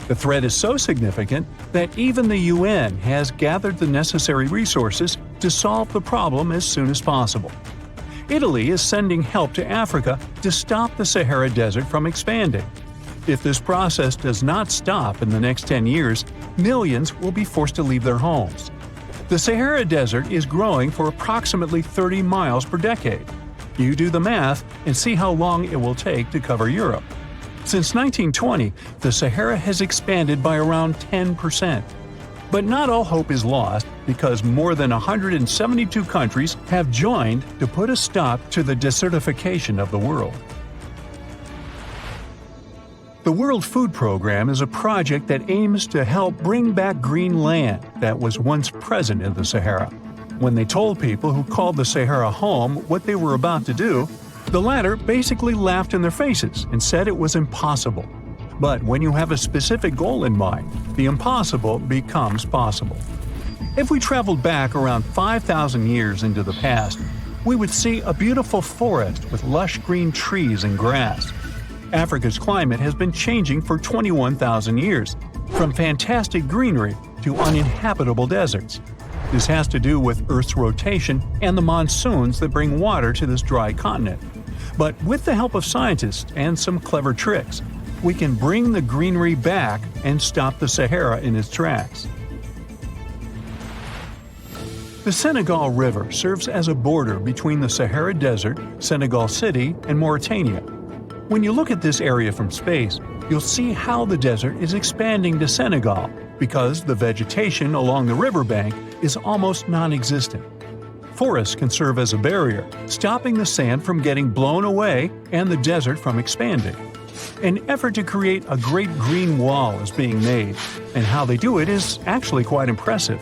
S1: The threat is so significant that even the UN has gathered the necessary resources to solve the problem as soon as possible. Italy is sending help to Africa to stop the Sahara Desert from expanding. If this process does not stop in the next 10 years, millions will be forced to leave their homes. The Sahara Desert is growing for approximately 30 miles per decade. You do the math and see how long it will take to cover Europe. Since 1920, the Sahara has expanded by around 10%. But not all hope is lost because more than 172 countries have joined to put a stop to the desertification of the world. The World Food Program is a project that aims to help bring back green land that was once present in the Sahara. When they told people who called the Sahara home what they were about to do, the latter basically laughed in their faces and said it was impossible. But when you have a specific goal in mind, the impossible becomes possible. If we traveled back around 5,000 years into the past, we would see a beautiful forest with lush green trees and grass. Africa's climate has been changing for 21,000 years, from fantastic greenery to uninhabitable deserts. This has to do with Earth's rotation and the monsoons that bring water to this dry continent. But with the help of scientists and some clever tricks, we can bring the greenery back and stop the Sahara in its tracks. The Senegal River serves as a border between the Sahara Desert, Senegal City, and Mauritania. When you look at this area from space, you'll see how the desert is expanding to Senegal because the vegetation along the riverbank is almost non-existent. Forests can serve as a barrier, stopping the sand from getting blown away and the desert from expanding. An effort to create a great green wall is being made, and how they do it is actually quite impressive.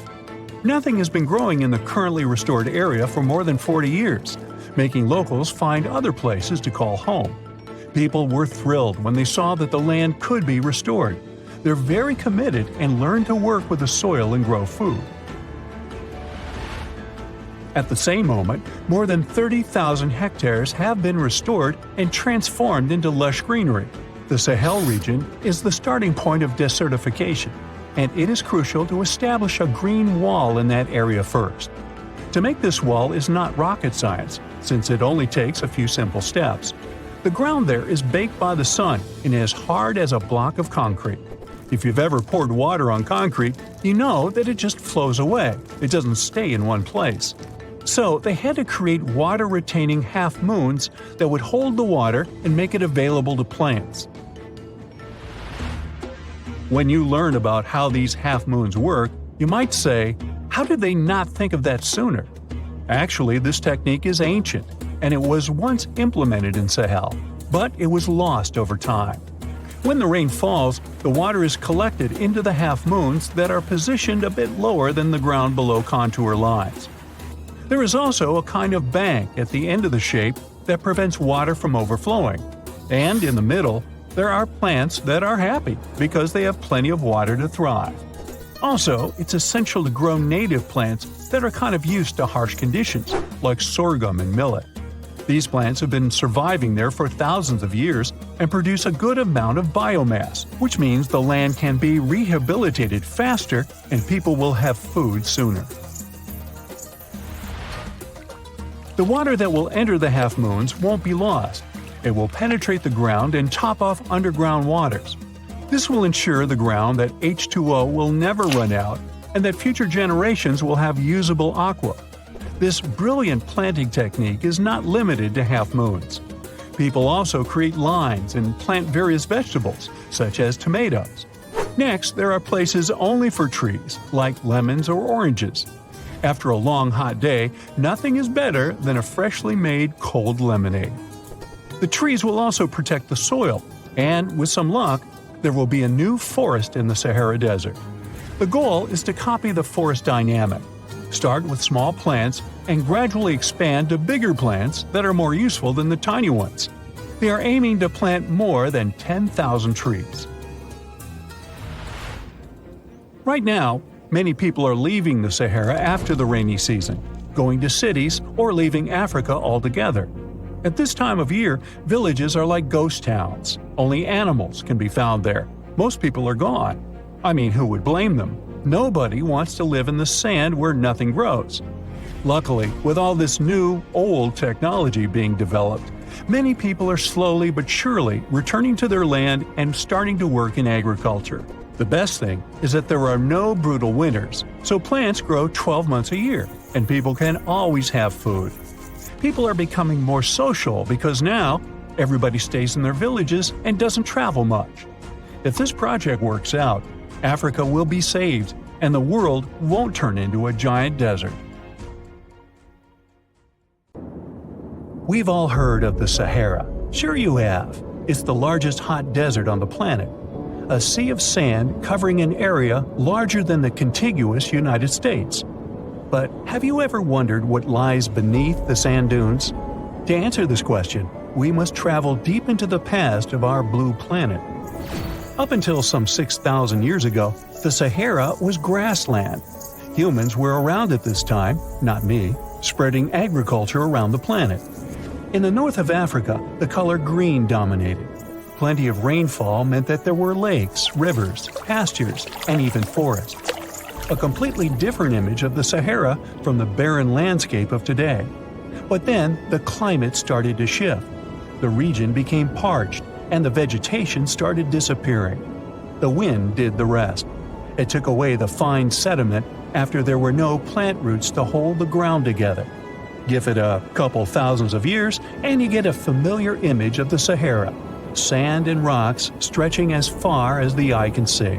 S1: Nothing has been growing in the currently restored area for more than 40 years, making locals find other places to call home. People were thrilled when they saw that the land could be restored. They're very committed and learn to work with the soil and grow food. At the same moment, more than 30,000 hectares have been restored and transformed into lush greenery. The Sahel region is the starting point of desertification, and it is crucial to establish a green wall in that area first. To make this wall is not rocket science, since it only takes a few simple steps. The ground there is baked by the sun and as hard as a block of concrete. If you've ever poured water on concrete, you know that it just flows away. It doesn't stay in one place. So they had to create water-retaining half-moons that would hold the water and make it available to plants. When you learn about how these half-moons work, you might say, how did they not think of that sooner? Actually, this technique is ancient, and it was once implemented in Sahel, but it was lost over time. When the rain falls, the water is collected into the half-moons that are positioned a bit lower than the ground below contour lines. There is also a kind of bank at the end of the shape that prevents water from overflowing. And in the middle, there are plants that are happy because they have plenty of water to thrive. Also, it's essential to grow native plants that are kind of used to harsh conditions, like sorghum and millet. These plants have been surviving there for thousands of years and produce a good amount of biomass, which means the land can be rehabilitated faster and people will have food sooner. The water that will enter the half-moons won't be lost. It will penetrate the ground and top off underground waters. This will ensure the ground that H2O will never run out and that future generations will have usable aqua. This brilliant planting technique is not limited to half-moons. People also create lines and plant various vegetables, such as tomatoes. Next, there are places only for trees, like lemons or oranges. After a long hot day, nothing is better than a freshly made cold lemonade. The trees will also protect the soil, and with some luck, there will be a new forest in the Sahara Desert. The goal is to copy the forest dynamic. Start with small plants and gradually expand to bigger plants that are more useful than the tiny ones. They are aiming to plant more than 10,000 trees. Right now, many people are leaving the Sahara after the rainy season, going to cities or leaving Africa altogether. At this time of year, villages are like ghost towns. Only animals can be found there. Most people are gone. I mean, who would blame them? Nobody wants to live in the sand where nothing grows. Luckily, with all this new, old technology being developed, many people are slowly but surely returning to their land and starting to work in agriculture. The best thing is that there are no brutal winters, so plants grow 12 months a year, and people can always have food. People are becoming more social because now everybody stays in their villages and doesn't travel much. If this project works out, Africa will be saved and the world won't turn into a giant desert. We've all heard of the Sahara. Sure you have. It's the largest hot desert on the planet. A sea of sand covering an area larger than the contiguous United States. But have you ever wondered what lies beneath the sand dunes? To answer this question, we must travel deep into the past of our blue planet. Up until some 6,000 years ago, the Sahara was grassland. Humans were around at this time, not me, spreading agriculture around the planet. In the north of Africa, the color green dominated. Plenty of rainfall meant that there were lakes, rivers, pastures, and even forests. A completely different image of the Sahara from the barren landscape of today. But then the climate started to shift. The region became parched, and the vegetation started disappearing. The wind did the rest. It took away the fine sediment after there were no plant roots to hold the ground together. Give it a couple thousands of years, and you get a familiar image of the Sahara. Sand and rocks stretching as far as the eye can see.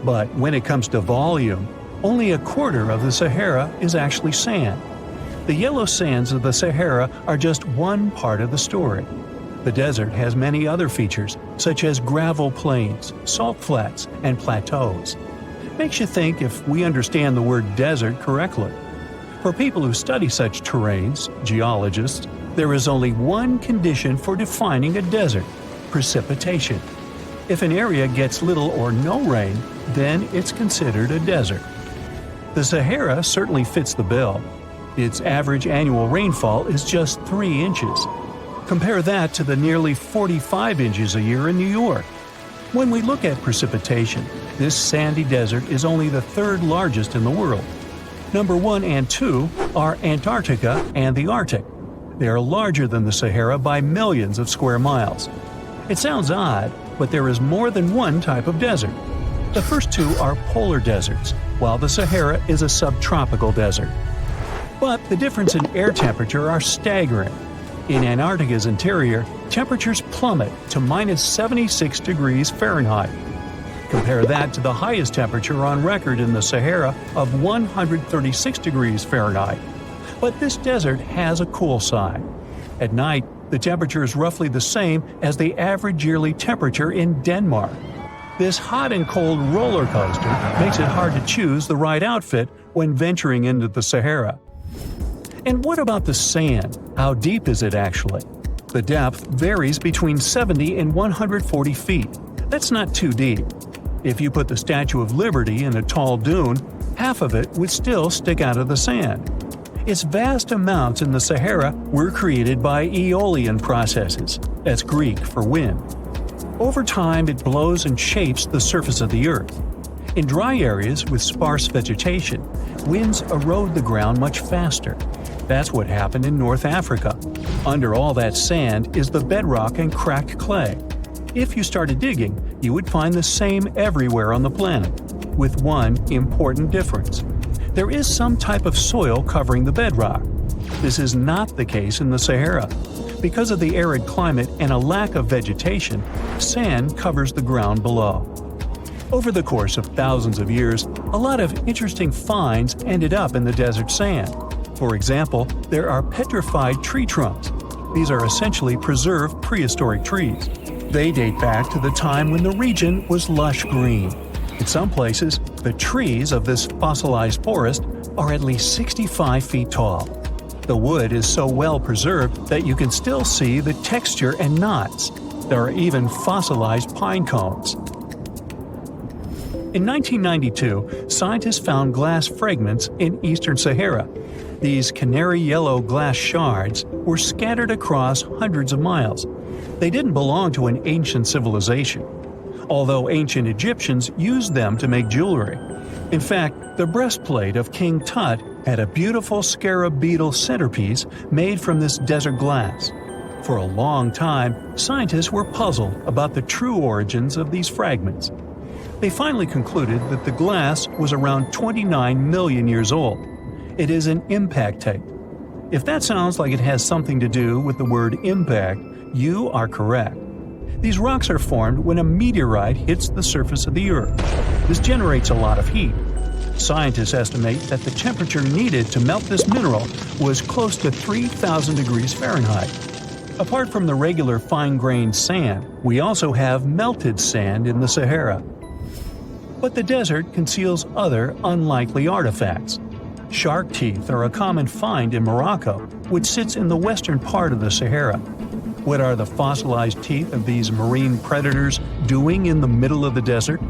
S1: But when it comes to volume, only a quarter of the Sahara is actually sand. The yellow sands of the Sahara are just one part of the story. The desert has many other features, such as gravel plains, salt flats, and plateaus. Makes you think if we understand the word desert correctly. For people who study such terrains, geologists, there is only one condition for defining a desert: precipitation. If an area gets little or no rain, then it's considered a desert. The Sahara certainly fits the bill. Its average annual rainfall is just 3 inches. Compare that to the nearly 45 inches a year in New York. When we look at precipitation, this sandy desert is only the third largest in the world. Number 1 and 2 are Antarctica and the Arctic. They are larger than the Sahara by millions of square miles. It sounds odd, but there is more than one type of desert. The first two are polar deserts, while the Sahara is a subtropical desert. But the difference in air temperature are staggering. In Antarctica's interior, temperatures plummet to -76 degrees Fahrenheit. Compare that to the highest temperature on record in the Sahara of 136 degrees Fahrenheit. But this desert has a cool side. At night, the temperature is roughly the same as the average yearly temperature in Denmark. This hot and cold roller coaster makes it hard to choose the right outfit when venturing into the Sahara. And what about the sand? How deep is it actually? The depth varies between 70 and 140 feet. That's not too deep. If you put the Statue of Liberty in a tall dune, half of it would still stick out of the sand. Its vast amounts in the Sahara were created by aeolian processes, that's Greek for wind. Over time, it blows and shapes the surface of the earth. In dry areas with sparse vegetation, winds erode the ground much faster. That's what happened in North Africa. Under all that sand is the bedrock and cracked clay. If you started digging, you would find the same everywhere on the planet, with one important difference. There is some type of soil covering the bedrock. This is not the case in the Sahara. Because of the arid climate and a lack of vegetation, sand covers the ground below. Over the course of thousands of years, a lot of interesting finds ended up in the desert sand. For example, there are petrified tree trunks. These are essentially preserved prehistoric trees. They date back to the time when the region was lush green. In some places, the trees of this fossilized forest are at least 65 feet tall. The wood is so well preserved that you can still see the texture and knots. There are even fossilized pine cones. In 1992, scientists found glass fragments in eastern Sahara. These canary yellow glass shards were scattered across hundreds of miles. They didn't belong to an ancient civilization, although ancient Egyptians used them to make jewelry. In fact, the breastplate of King Tut had a beautiful scarab beetle centerpiece made from this desert glass. For a long time, scientists were puzzled about the true origins of these fragments. They finally concluded that the glass was around 29 million years old. It is an impact tape. If that sounds like it has something to do with the word impact, you are correct. These rocks are formed when a meteorite hits the surface of the Earth. This generates a lot of heat. Scientists estimate that the temperature needed to melt this mineral was close to 3,000 degrees Fahrenheit. Apart from the regular fine-grained sand, we also have melted sand in the Sahara. But the desert conceals other unlikely artifacts. Shark teeth are a common find in Morocco, which sits in the western part of the Sahara. What are the fossilized teeth of these marine predators doing in the middle of the desert?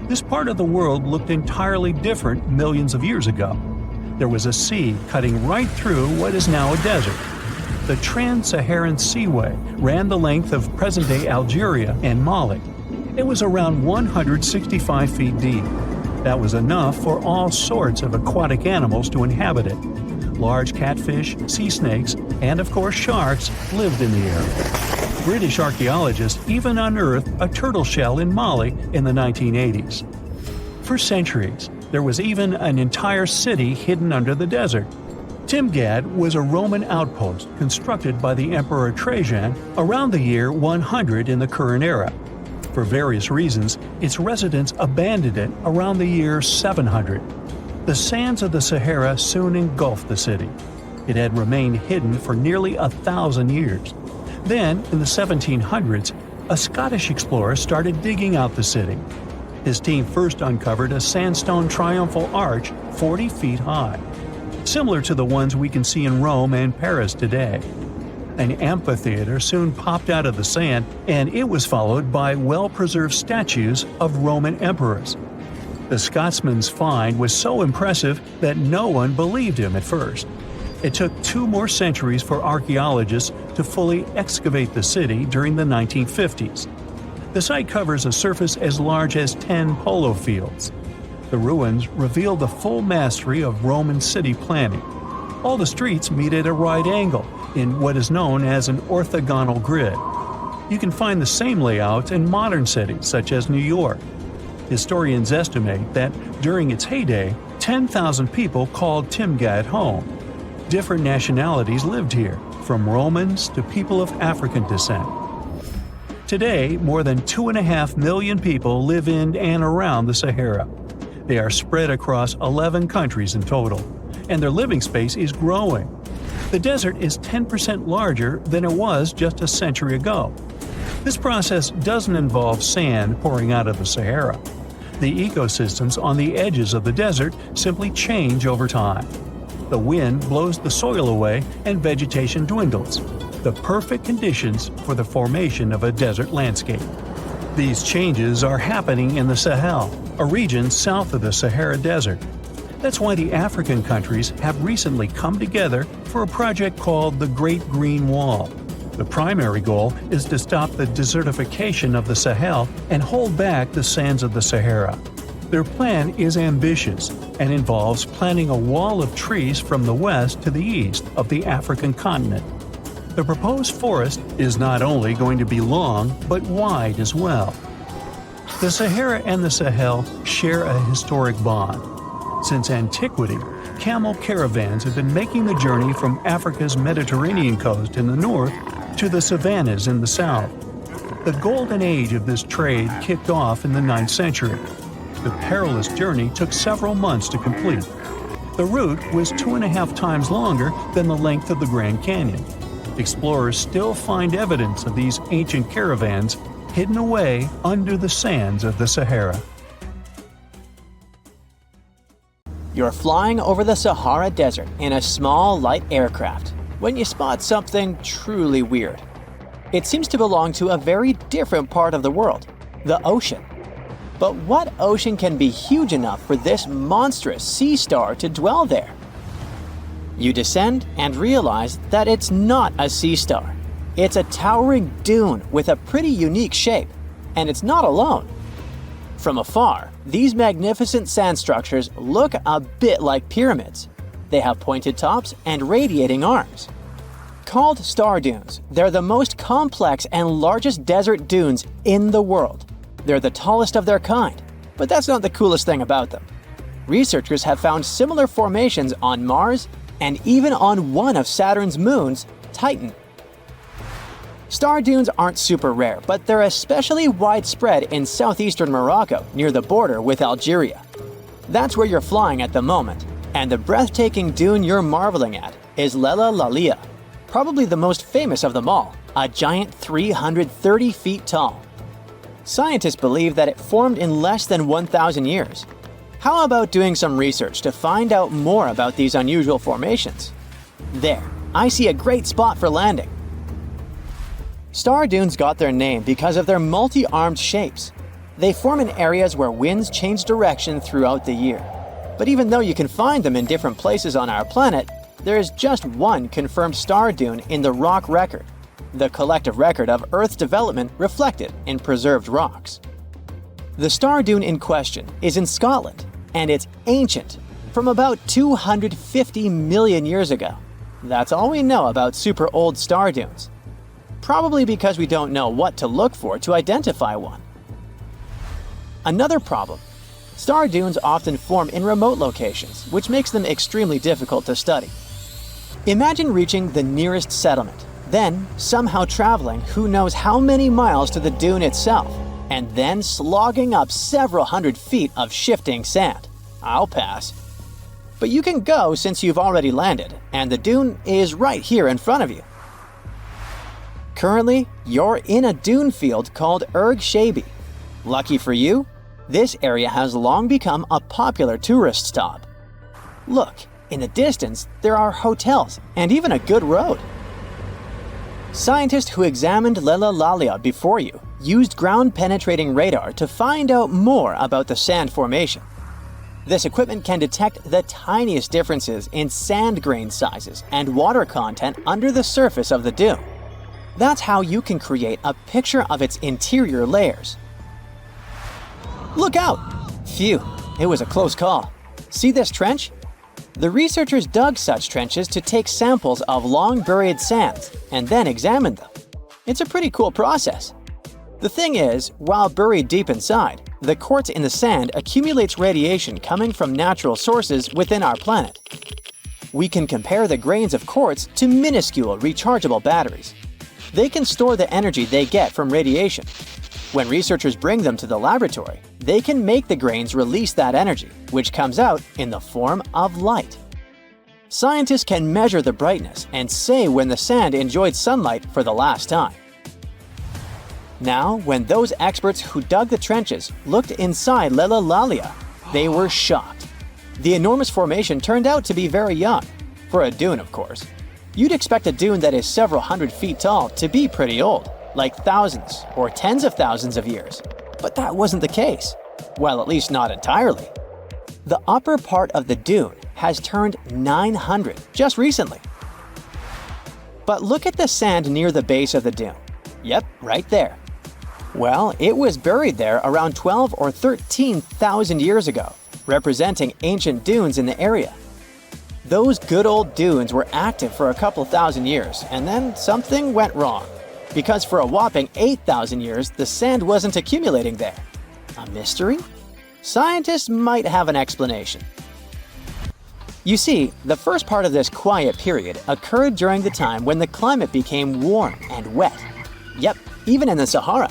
S1: This part of the world looked entirely different millions of years ago. There was a sea cutting right through what is now a desert. The Trans-Saharan Seaway ran the length of present-day Algeria and Mali. It was around 165 feet deep. That was enough for all sorts of aquatic animals to inhabit it. Large catfish, sea snakes, and of course sharks lived in the area. British archaeologists even unearthed a turtle shell in Mali in the 1980s. For centuries, there was even an entire city hidden under the desert. Timgad was a Roman outpost constructed by the Emperor Trajan around the year 100 in the current era. For various reasons, its residents abandoned it around the year 700. The sands of the Sahara soon engulfed the city. It had remained hidden for nearly 1,000 years. Then, in the 1700s, a Scottish explorer started digging out the city. His team first uncovered a sandstone triumphal arch 40 feet high, similar to the ones we can see in Rome and Paris today. An amphitheater soon popped out of the sand, and it was followed by well-preserved statues of Roman emperors. The Scotsman's find was so impressive that no one believed him at first. It took 2 more centuries for archaeologists to fully excavate the city during the 1950s. The site covers a surface as large as 10 polo fields. The ruins reveal the full mastery of Roman city planning. All the streets meet at a right angle in what is known as an orthogonal grid. You can find the same layout in modern cities such as New York. Historians estimate that during its heyday, 10,000 people called Timgad home. Different nationalities lived here, from Romans to people of African descent. Today, more than 2.5 million people live in and around the Sahara. They are spread across 11 countries in total, and their living space is growing. The desert is 10% larger than it was just a century ago. This process doesn't involve sand pouring out of the Sahara. The ecosystems on the edges of the desert simply change over time. The wind blows the soil away and vegetation dwindles. The perfect conditions for the formation of a desert landscape. These changes are happening in the Sahel, a region south of the Sahara Desert. That's why the African countries have recently come together for a project called the Great Green Wall. The primary goal is to stop the desertification of the Sahel and hold back the sands of the Sahara. Their plan is ambitious and involves planting a wall of trees from the west to the east of the African continent. The proposed forest is not only going to be long, but wide as well. The Sahara and the Sahel share a historic bond. Since antiquity, camel caravans have been making the journey from Africa's Mediterranean coast in the north to the savannas in the south. The golden age of this trade kicked off in the 9th century. The perilous journey took several months to complete. The route was 2.5 times longer than the length of the Grand Canyon. Explorers still find evidence of these ancient caravans hidden away under the sands of the Sahara.
S2: You're flying over the Sahara Desert in a small, light aircraft when you spot something truly weird. It seems to belong to a very different part of the world, the ocean. But what ocean can be huge enough for this monstrous sea star to dwell there? You descend and realize that it's not a sea star. It's a towering dune with a pretty unique shape, and it's not alone. From afar, these magnificent sand structures look a bit like pyramids. They have pointed tops and radiating arms. Called star dunes, they're the most complex and largest desert dunes in the world. They're the tallest of their kind, but that's not the coolest thing about them. Researchers have found similar formations on Mars and even on one of Saturn's moons, Titan. Star dunes aren't super rare, but they're especially widespread in southeastern Morocco near the border with Algeria. That's where you're flying at the moment, and the breathtaking dune you're marveling at is Lella Lalia, probably the most famous of them all, a giant 330 feet tall. Scientists believe that it formed in less than 1,000 years. How about doing some research to find out more about these unusual formations? There, I see a great spot for landing. Star dunes got their name because of their multi-armed shapes. They form in areas where winds change direction throughout the year. But even though you can find them in different places on our planet, there is just one confirmed star dune in the rock record, the collective record of Earth's development reflected in preserved rocks. The star dune in question is in Scotland, and it's ancient, from about 250 million years ago. That's all we know about super old star dunes. Probably because we don't know what to look for to identify one. Another problem: star dunes often form in remote locations, which makes them extremely difficult to study. Imagine reaching the nearest settlement, then somehow traveling who knows how many miles to the dune itself, and then slogging up several hundred feet of shifting sand. I'll pass. But you can go since you've already landed, and the dune is right here in front of you. Currently, you're in a dune field called Erg Shabi. Lucky for you, this area has long become a popular tourist stop. Look, in the distance, there are hotels and even a good road. Scientists who examined Lella Lalia before you used ground-penetrating radar to find out more about the sand formation. This equipment can detect the tiniest differences in sand grain sizes and water content under the surface of the dune. That's how you can create a picture of its interior layers. Look out! Phew, it was a close call. See this trench? The researchers dug such trenches to take samples of long-buried sands and then examined them. It's a pretty cool process. The thing is, while buried deep inside, the quartz in the sand accumulates radiation coming from natural sources within our planet. We can compare the grains of quartz to minuscule rechargeable batteries. They can store the energy they get from radiation. When researchers bring them to the laboratory, they can make the grains release that energy, which comes out in the form of light. Scientists can measure the brightness and say when the sand enjoyed sunlight for the last time. Now, when those experts who dug the trenches looked inside Lella Lalia, they were shocked. The enormous formation turned out to be very young, for a dune, of course. You'd expect a dune that is several hundred feet tall to be pretty old, like thousands or tens of thousands of years. But that wasn't the case. Well, at least not entirely. The upper part of the dune has turned 900 just recently. But look at the sand near the base of the dune. Yep, right there. Well, it was buried there around 12 or 13,000 years ago, representing ancient dunes in the area. Those good old dunes were active for a couple thousand years, and then something went wrong. Because for a whopping 8,000 years, the sand wasn't accumulating there. A mystery? Scientists might have an explanation. You see, the first part of this quiet period occurred during the time when the climate became warm and wet. Yep, even in the Sahara.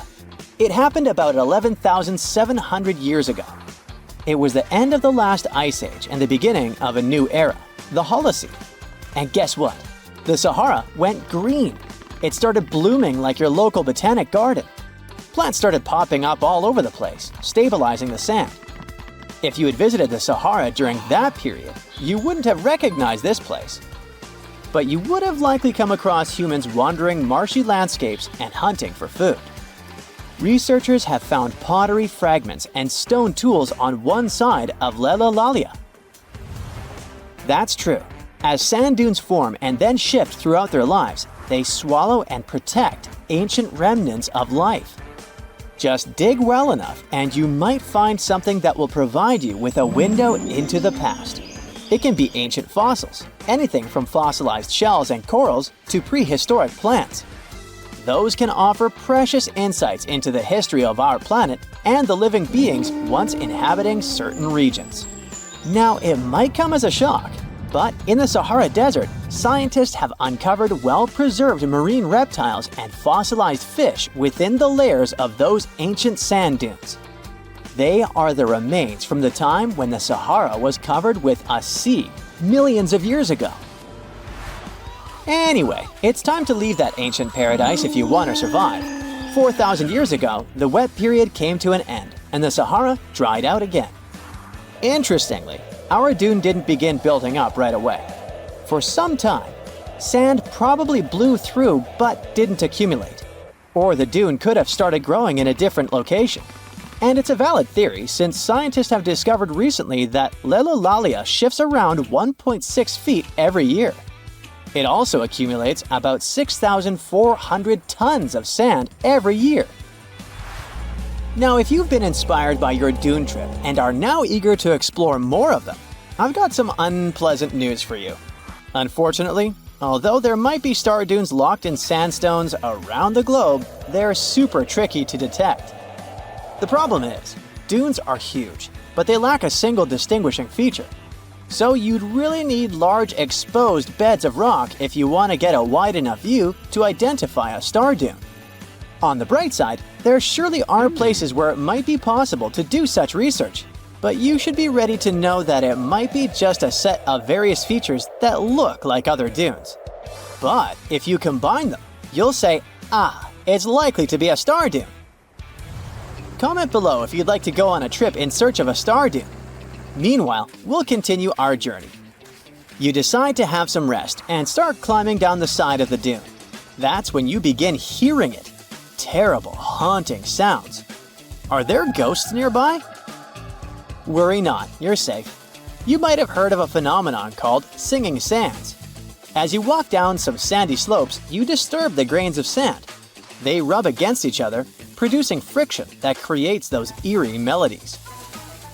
S2: It happened about 11,700 years ago. It was the end of the last ice age and the beginning of a new era, the Holocene. And guess what? The Sahara went green. It started blooming like your local botanic garden. Plants started popping up all over the place, stabilizing the sand. If you had visited the Sahara during that period, you wouldn't have recognized this place. But you would have likely come across humans wandering marshy landscapes and hunting for food. Researchers have found pottery fragments and stone tools on one side of Lelalalia. That's true. As sand dunes form and then shift throughout their lives, they swallow and protect ancient remnants of life. Just dig well enough and you might find something that will provide you with a window into the past. It can be ancient fossils, anything from fossilized shells and corals to prehistoric plants. Those can offer precious insights into the history of our planet and the living beings once inhabiting certain regions. Now, it might come as a shock, but in the Sahara Desert, scientists have uncovered well-preserved marine reptiles and fossilized fish within the layers of those ancient sand dunes. They are the remains from the time when the Sahara was covered with a sea millions of years ago. Anyway, it's time to leave that ancient paradise if you want to survive. 4,000 years ago, the wet period came to an end, and the Sahara dried out again. Interestingly, our dune didn't begin building up right away. For some time, sand probably blew through but didn't accumulate. Or the dune could have started growing in a different location. And it's a valid theory since scientists have discovered recently that Lelalalia shifts around 1.6 feet every year. It also accumulates about 6,400 tons of sand every year. Now, if you've been inspired by your dune trip and are now eager to explore more of them, I've got some unpleasant news for you. Unfortunately, although there might be star dunes locked in sandstones around the globe, they're super tricky to detect. The problem is, dunes are huge, but they lack a single distinguishing feature. So you'd really need large exposed beds of rock if you want to get a wide enough view to identify a star dune. On the bright side, there surely are places where it might be possible to do such research, but you should be ready to know that it might be just a set of various features that look like other dunes. But if you combine them, you'll say, it's likely to be a star dune. Comment below if you'd like to go on a trip in search of a star dune. Meanwhile, we'll continue our journey. You decide to have some rest and start climbing down the side of the dune. That's when you begin hearing it. Terrible, haunting sounds. Are there ghosts nearby? Worry not, you're safe. You might have heard of a phenomenon called singing sands. As you walk down some sandy slopes, you disturb the grains of sand. They rub against each other, producing friction that creates those eerie melodies.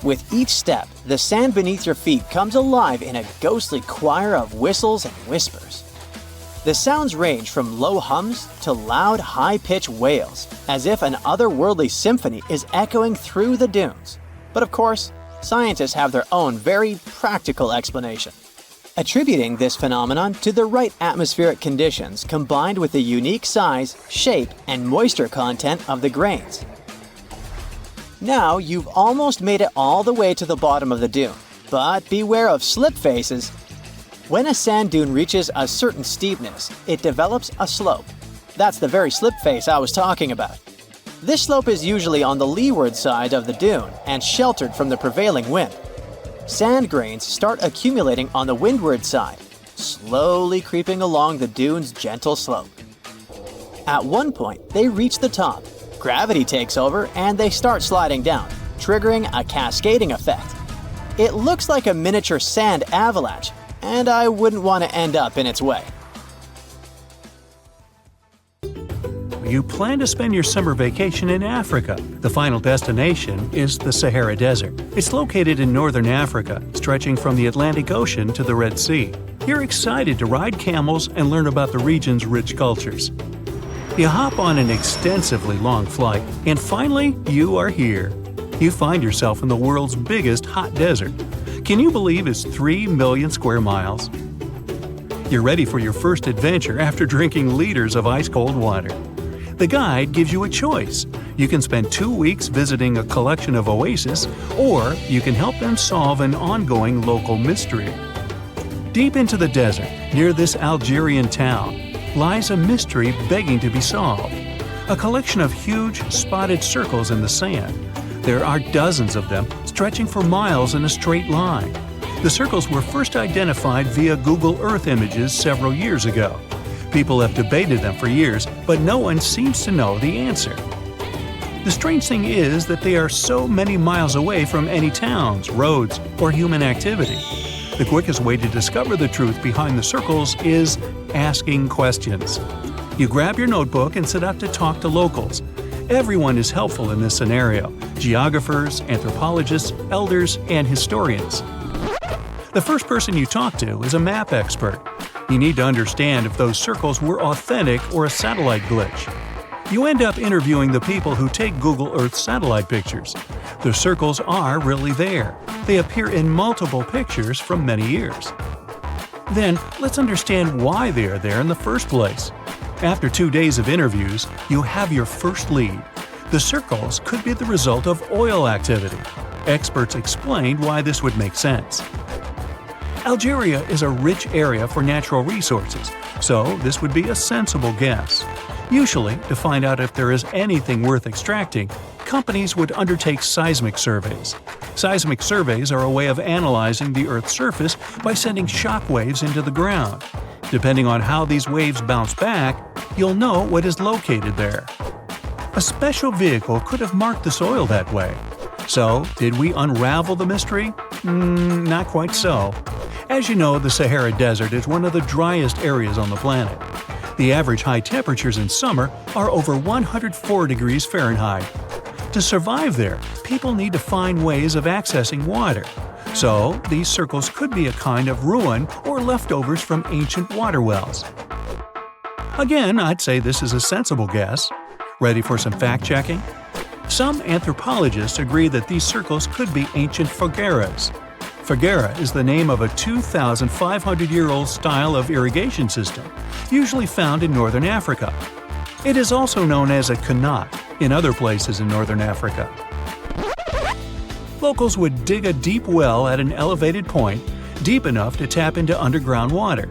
S2: With each step, the sand beneath your feet comes alive in a ghostly choir of whistles and whispers. The sounds range from low hums to loud, high-pitched wails, as if an otherworldly symphony is echoing through the dunes. But of course, scientists have their own very practical explanation, attributing this phenomenon to the right atmospheric conditions combined with the unique size, shape, and moisture content of the grains. Now you've almost made it all the way to the bottom of the dune, but beware of slip faces. When a sand dune reaches a certain steepness, it develops a slope. That's the very slip face I was talking about. This slope is usually on the leeward side of the dune and sheltered from the prevailing wind. Sand grains start accumulating on the windward side, slowly creeping along the dune's gentle slope. At one point, they reach the top. Gravity takes over and they start sliding down, triggering a cascading effect. It looks like a miniature sand avalanche, and I wouldn't want to end up in its way.
S1: You plan to spend your summer vacation in Africa. The final destination is the Sahara Desert. It's located in northern Africa, stretching from the Atlantic Ocean to the Red Sea. You're excited to ride camels and learn about the region's rich cultures. You hop on an extensively long flight, and finally, you are here. You find yourself in the world's biggest hot desert. Can you believe it's 3 million square miles? You're ready for your first adventure after drinking liters of ice-cold water. The guide gives you a choice. You can spend 2 weeks visiting a collection of oases, or you can help them solve an ongoing local mystery. Deep into the desert, near this Algerian town, lies a mystery begging to be solved. A collection of huge, spotted circles in the sand. There are dozens of them, stretching for miles in a straight line. The circles were first identified via Google Earth images several years ago. People have debated them for years, but no one seems to know the answer. The strange thing is that they are so many miles away from any towns, roads, or human activity. The quickest way to discover the truth behind the circles is asking questions. You grab your notebook and set out to talk to locals. Everyone is helpful in this scenario: geographers, anthropologists, elders, and historians. The first person you talk to is a map expert. You need to understand if those circles were authentic or a satellite glitch. You end up interviewing the people who take Google Earth satellite pictures. The circles are really there. They appear in multiple pictures from many years. Then, let's understand why they are there in the first place. After 2 days of interviews, you have your first lead. The circles could be the result of oil activity. Experts explained why this would make sense. Algeria is a rich area for natural resources, so this would be a sensible guess. Usually, to find out if there is anything worth extracting, companies would undertake seismic surveys. Seismic surveys are a way of analyzing the Earth's surface by sending shock waves into the ground. Depending on how these waves bounce back, you'll know what is located there. A special vehicle could have marked the soil that way. So, did we unravel the mystery? Not quite so. As you know, the Sahara Desert is one of the driest areas on the planet. The average high temperatures in summer are over 104 degrees Fahrenheit. To survive there, people need to find ways of accessing water. So, these circles could be a kind of ruin or leftovers from ancient water wells. Again, I'd say this is a sensible guess. Ready for some fact-checking? Some anthropologists agree that these circles could be ancient fogueras. Foguera is the name of a 2,500-year-old style of irrigation system, usually found in northern Africa. It is also known as a qanat in other places in northern Africa. Locals would dig a deep well at an elevated point, deep enough to tap into underground water.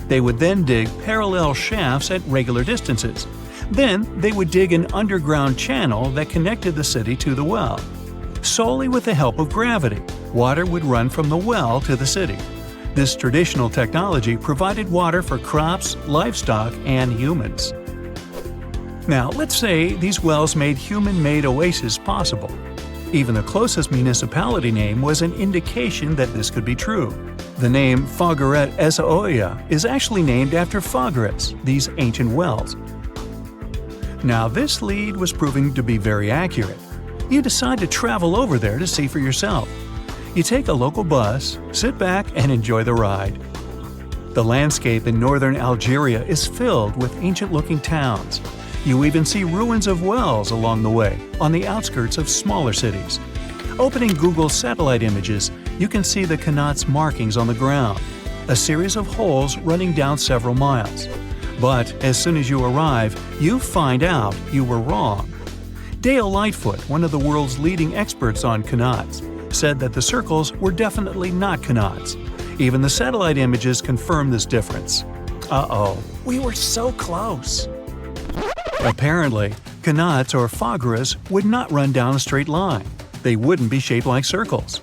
S1: They would then dig parallel shafts at regular distances. Then they would dig an underground channel that connected the city to the well. Solely with the help of gravity, water would run from the well to the city. This traditional technology provided water for crops, livestock, and humans. Now, let's say these wells made human-made oases possible. Even the closest municipality name was an indication that this could be true. The name Fogueret Essaouira is actually named after Fogueras, these ancient wells. Now, this lead was proving to be very accurate. You decide to travel over there to see for yourself. You take a local bus, sit back, and enjoy the ride. The landscape in northern Algeria is filled with ancient-looking towns. You even see ruins of wells along the way, on the outskirts of smaller cities. Opening Google satellite images, you can see the qanat's markings on the ground, a series of holes running down several miles. But as soon as you arrive, you find out you were wrong. Dale Lightfoot, one of the world's leading experts on qanats, said that the circles were definitely not qanats. Even the satellite images confirm this difference. Uh-oh, we were so close. Apparently, qanats or fogueras would not run down a straight line. They wouldn't be shaped like circles.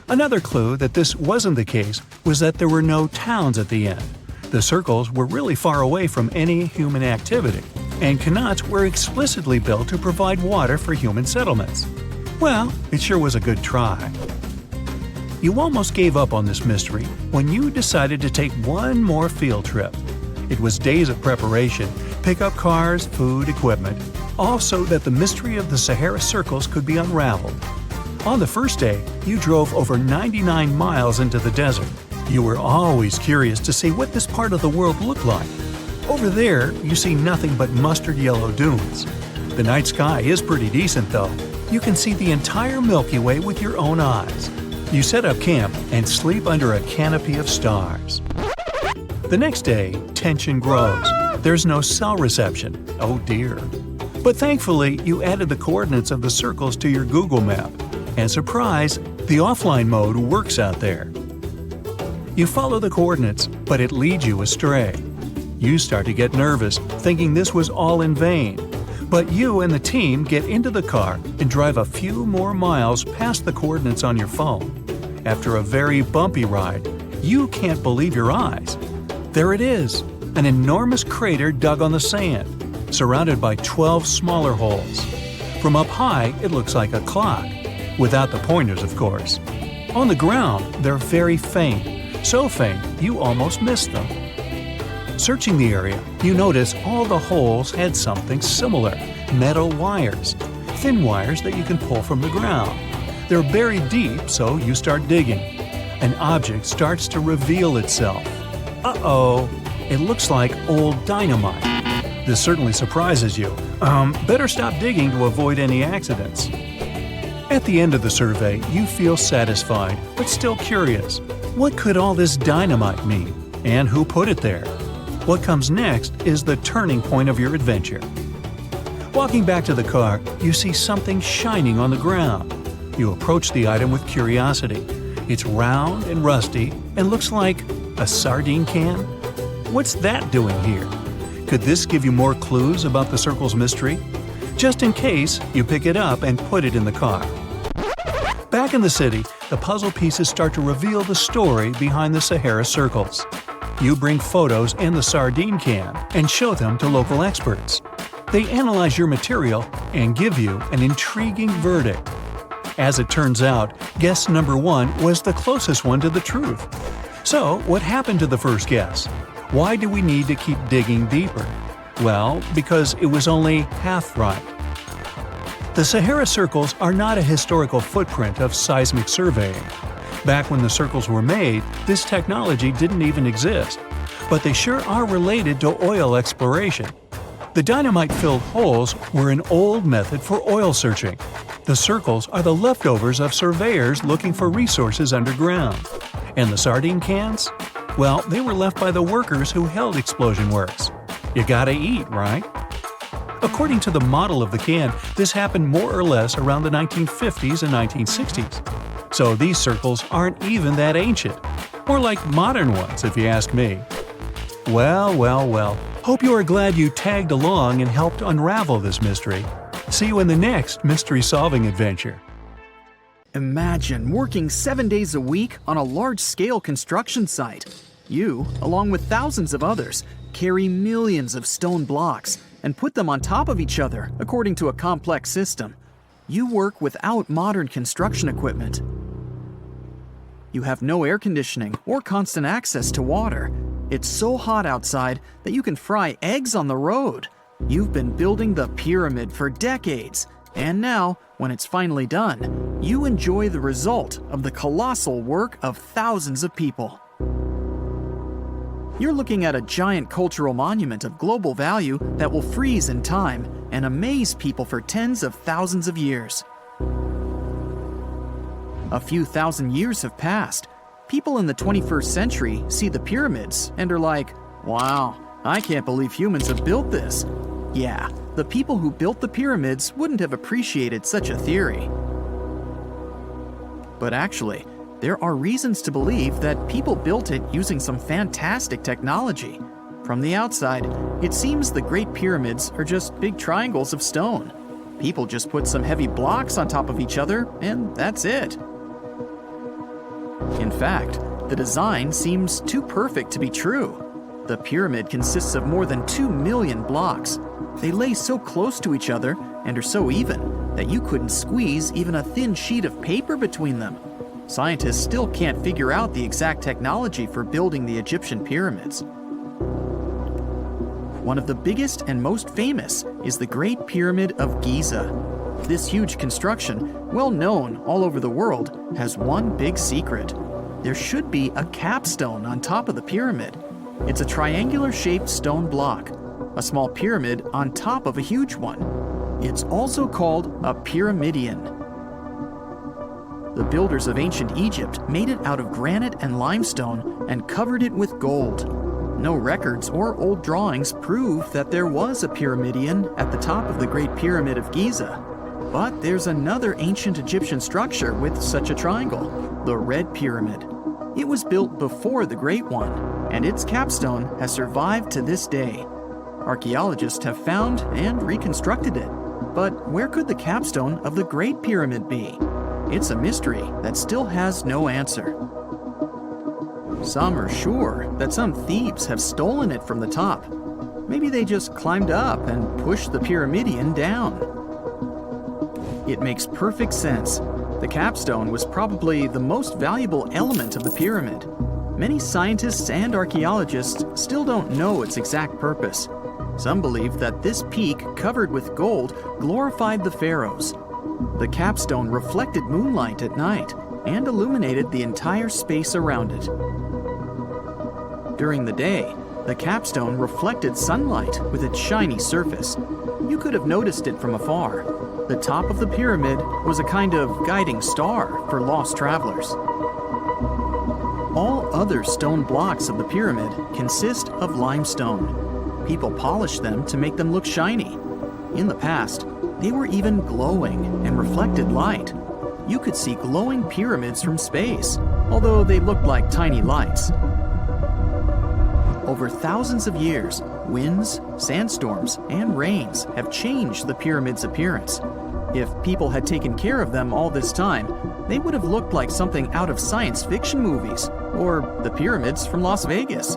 S1: Another clue that this wasn't the case was that there were no towns at the end. The circles were really far away from any human activity, and qanats were explicitly built to provide water for human settlements. Well, it sure was a good try. You almost gave up on this mystery when you decided to take one more field trip. It was days of preparation, pick up cars, food, equipment, all so that the mystery of the Sahara Circles could be unraveled. On the first day, you drove over 99 miles into the desert. You were always curious to see what this part of the world looked like. Over there, you see nothing but mustard yellow dunes. The night sky is pretty decent though. You can see the entire Milky Way with your own eyes. You set up camp and sleep under a canopy of stars. The next day, tension grows. There's no cell reception. Oh dear. But thankfully, you added the coordinates of the circles to your Google map. And surprise, the offline mode works out there. You follow the coordinates, but it leads you astray. You start to get nervous, thinking this was all in vain. But you and the team get into the car and drive a few more miles past the coordinates on your phone. After a very bumpy ride, you can't believe your eyes. There it is, an enormous crater dug on the sand, surrounded by 12 smaller holes. From up high, it looks like a clock, without the pointers, of course. On the ground, they're very faint, so faint you almost miss them. Searching the area, you notice all the holes had something similar, metal wires, thin wires that you can pull from the ground. They're buried deep, so you start digging. An object starts to reveal itself. Uh-oh, it looks like old dynamite. This certainly surprises you. Better stop digging to avoid any accidents. At the end of the survey, you feel satisfied, but still curious. What could all this dynamite mean? And who put it there? What comes next is the turning point of your adventure. Walking back to the car, you see something shining on the ground. You approach the item with curiosity. It's round and rusty and looks like a sardine can? What's that doing here? Could this give you more clues about the circle's mystery? Just in case, you pick it up and put it in the car. Back in the city, the puzzle pieces start to reveal the story behind the Sahara Circles. You bring photos and the sardine can and show them to local experts. They analyze your material and give you an intriguing verdict. As it turns out, guess number 1 was the closest one to the truth. So, what happened to the first guess? Why do we need to keep digging deeper? Well, because it was only half right. The Sahara Circles are not a historical footprint of seismic surveying. Back when the circles were made, this technology didn't even exist. But they sure are related to oil exploration. The dynamite-filled holes were an old method for oil searching. The circles are the leftovers of surveyors looking for resources underground. And the sardine cans? Well, they were left by the workers who held explosion works. You gotta eat, right? According to the model of the can, this happened more or less around the 1950s and 1960s. So these circles aren't even that ancient. More like modern ones, if you ask me. Well. Hope you are glad you tagged along and helped unravel this mystery. See you in the next mystery-solving adventure.
S3: Imagine working 7 days a week on a large-scale construction site. You, along with thousands of others, carry millions of stone blocks and put them on top of each other according to a complex system. You work without modern construction equipment. You have no air conditioning or constant access to water. It's so hot outside that you can fry eggs on the road. You've been building the pyramid for decades, and now, when it's finally done, you enjoy the result of the colossal work of thousands of people. You're looking at a giant cultural monument of global value that will freeze in time and amaze people for tens of thousands of years. A few thousand years have passed. People in the 21st century see the pyramids and are like, wow, I can't believe humans have built this. Yeah, the people who built the pyramids wouldn't have appreciated such a theory. But actually, there are reasons to believe that people built it using some fantastic technology. From the outside, it seems the Great Pyramids are just big triangles of stone. People just put some heavy blocks on top of each other, and that's it. In fact, the design seems too perfect to be true. The pyramid consists of more than 2 million blocks. They lay so close to each other and are so even that you couldn't squeeze even a thin sheet of paper between them. scientists still can't figure out the exact technology for building the Egyptian pyramids. One of the biggest and most famous is the Great Pyramid of Giza. This huge construction, well known all over the world, has one big secret. There should be a capstone on top of the pyramid. It's a triangular-shaped stone block, a small pyramid on top of a huge one. It's also called a pyramidion. The builders of ancient Egypt made it out of granite and limestone and covered it with gold. No records or old drawings prove that there was a pyramidion at the top of the Great Pyramid of Giza. But there's another ancient Egyptian structure with such a triangle, the Red Pyramid. It was built before the Great One, and its capstone has survived to this day. Archaeologists have found and reconstructed it. But where could the capstone of the Great Pyramid be? It's a mystery that still has no answer. Some are sure that some thieves have stolen it from the top. Maybe they just climbed up and pushed the pyramidion down. It makes perfect sense. The capstone was probably the most valuable element of the pyramid. Many scientists and archaeologists still don't know its exact purpose. Some believe that this peak covered with gold glorified the pharaohs. The capstone reflected moonlight at night and illuminated the entire space around it. During the day, the capstone reflected sunlight with its shiny surface. You could have noticed it from afar. The top of the pyramid was a kind of guiding star for lost travelers. All other stone blocks of the pyramid consist of limestone. People polish them to make them look shiny. In the past, they were even glowing and reflected light. You could see glowing pyramids from space, although they looked like tiny lights. Over thousands of years, winds, sandstorms, and rains have changed the pyramid's appearance. If people had taken care of them all this time, they would have looked like something out of science fiction movies, or the pyramids from Las Vegas.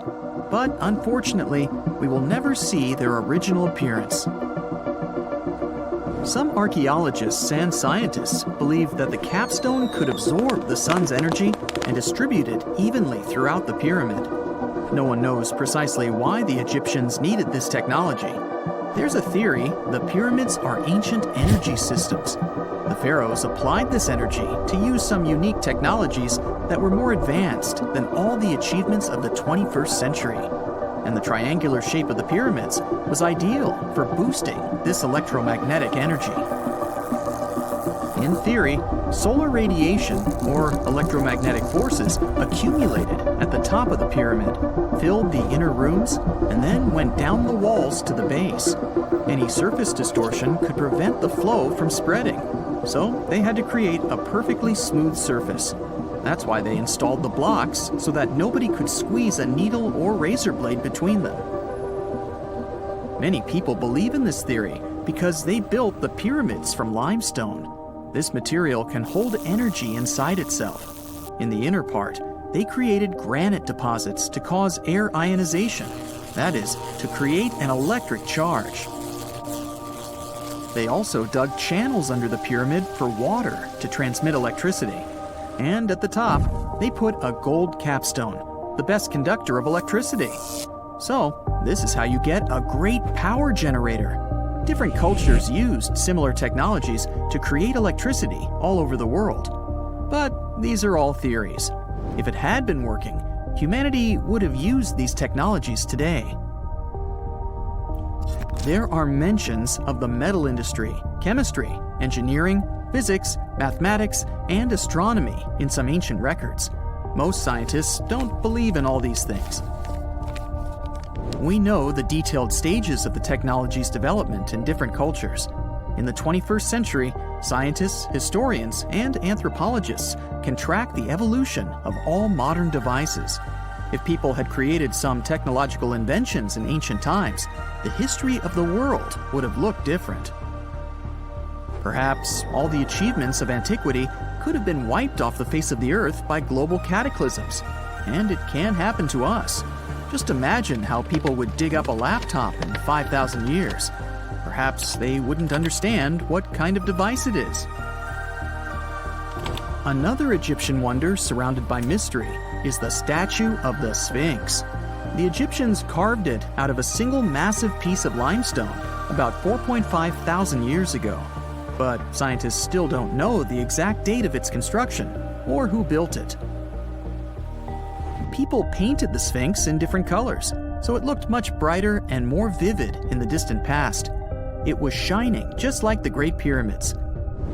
S3: But unfortunately, we will never see their original appearance. Some archaeologists and scientists believe that the capstone could absorb the sun's energy and distribute it evenly throughout the pyramid. No one knows precisely why the Egyptians needed this technology. There's a theory the pyramids are ancient energy systems. The pharaohs applied this energy to use some unique technologies that were more advanced than all the achievements of the 21st century. And the triangular shape of the pyramids was ideal for boosting this electromagnetic energy. In theory, solar radiation, or electromagnetic forces, accumulated at the top of the pyramid, filled the inner rooms, and then went down the walls to the base. Any surface distortion could prevent the flow from spreading, so they had to create a perfectly smooth surface. That's why they installed the blocks so that nobody could squeeze a needle or razor blade between them. Many people believe in this theory because they built the pyramids from limestone. This material can hold energy inside itself. In the inner part, they created granite deposits to cause air ionization, that is, to create an electric charge. They also dug channels under the pyramid for water to transmit electricity. And at the top, they put a gold capstone, the best conductor of electricity. So, this is how you get a great power generator. Different cultures used similar technologies to create electricity all over the world. But these are all theories. If it had been working, humanity would have used these technologies today. There are mentions of the metal industry, chemistry, engineering, physics, mathematics, and astronomy in some ancient records. Most scientists don't believe in all these things. We know the detailed stages of the technology's development in different cultures. In the 21st century, scientists, historians, and anthropologists can track the evolution of all modern devices. If people had created some technological inventions in ancient times, the history of the world would have looked different. Perhaps all the achievements of antiquity could have been wiped off the face of the earth by global cataclysms, and it can happen to us. Just imagine how people would dig up a laptop in 5,000 years. Perhaps they wouldn't understand what kind of device it is. Another Egyptian wonder surrounded by mystery is the statue of the Sphinx. The Egyptians carved it out of a single massive piece of limestone about 4.5 thousand years ago. But scientists still don't know the exact date of its construction or who built it. People painted the Sphinx in different colors, so it looked much brighter and more vivid in the distant past. It was shining just like the Great Pyramids.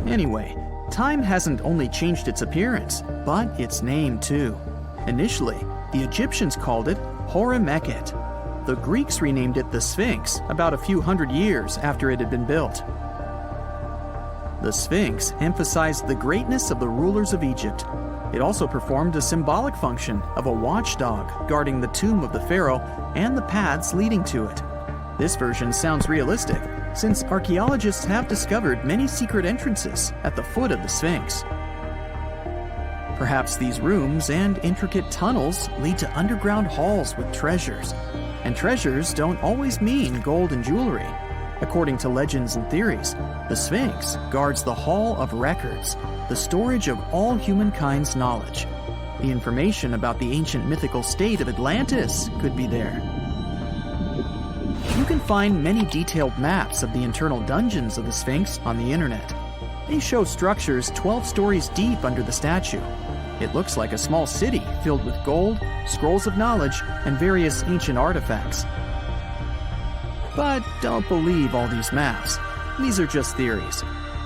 S3: Anyway, time hasn't only changed its appearance, but its name too. Initially, the Egyptians called it Hora-Mekhet. The Greeks renamed it the Sphinx about a few hundred years after it had been built. The Sphinx emphasized the greatness of the rulers of Egypt. It also performed a symbolic function of a watchdog guarding the tomb of the pharaoh and the paths leading to it. This version sounds realistic, since archaeologists have discovered many secret entrances at the foot of the Sphinx. Perhaps these rooms and intricate tunnels lead to underground halls with treasures. And treasures don't always mean gold and jewelry. According to legends and theories, the Sphinx guards the Hall of Records, the storage of all humankind's knowledge. The information about the ancient mythical state of Atlantis could be there. You can find many detailed maps of the internal dungeons of the Sphinx on the internet. They show structures 12 stories deep under the statue. It looks like a small city filled with gold, scrolls of knowledge, and various ancient artifacts. But don't believe all these maps. These are just theories.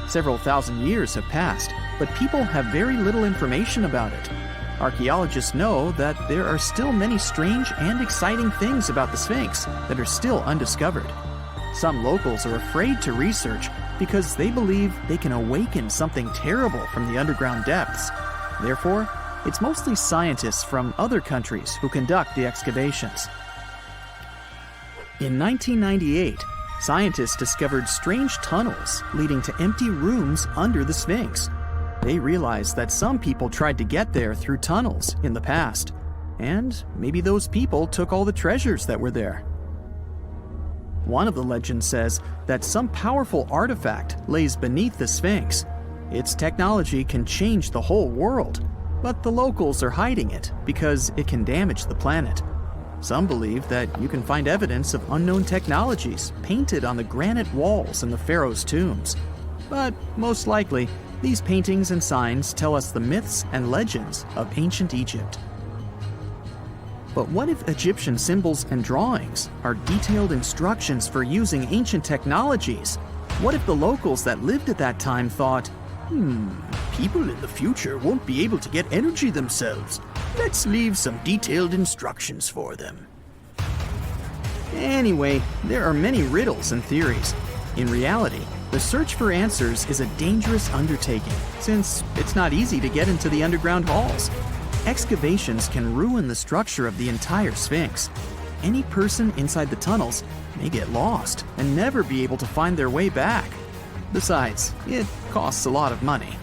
S3: Several thousand years have passed, but people have very little information about it. Archaeologists know that there are still many strange and exciting things about the Sphinx that are still undiscovered. Some locals are afraid to research because they believe they can awaken something terrible from the underground depths. Therefore, it's mostly scientists from other countries who conduct the excavations. In 1998, scientists discovered strange tunnels leading to empty rooms under the Sphinx. They realized that some people tried to get there through tunnels in the past, and maybe those people took all the treasures that were there. One of the legends says that some powerful artifact lays beneath the Sphinx. Its technology can change the whole world, but the locals are hiding it because it can damage the planet. Some believe that you can find evidence of unknown technologies painted on the granite walls in the pharaoh's tombs. But most likely, these paintings and signs tell us the myths and legends of ancient Egypt. But what if Egyptian symbols and drawings are detailed instructions for using ancient technologies? What if the locals that lived at that time thought, people in the future won't be able to get energy themselves. Let's leave some detailed instructions for them. Anyway, there are many riddles and theories. In reality, the search for answers is a dangerous undertaking, since it's not easy to get into the underground halls. Excavations can ruin the structure of the entire Sphinx. Any person inside the tunnels may get lost and never be able to find their way back. Besides, it costs a lot of money.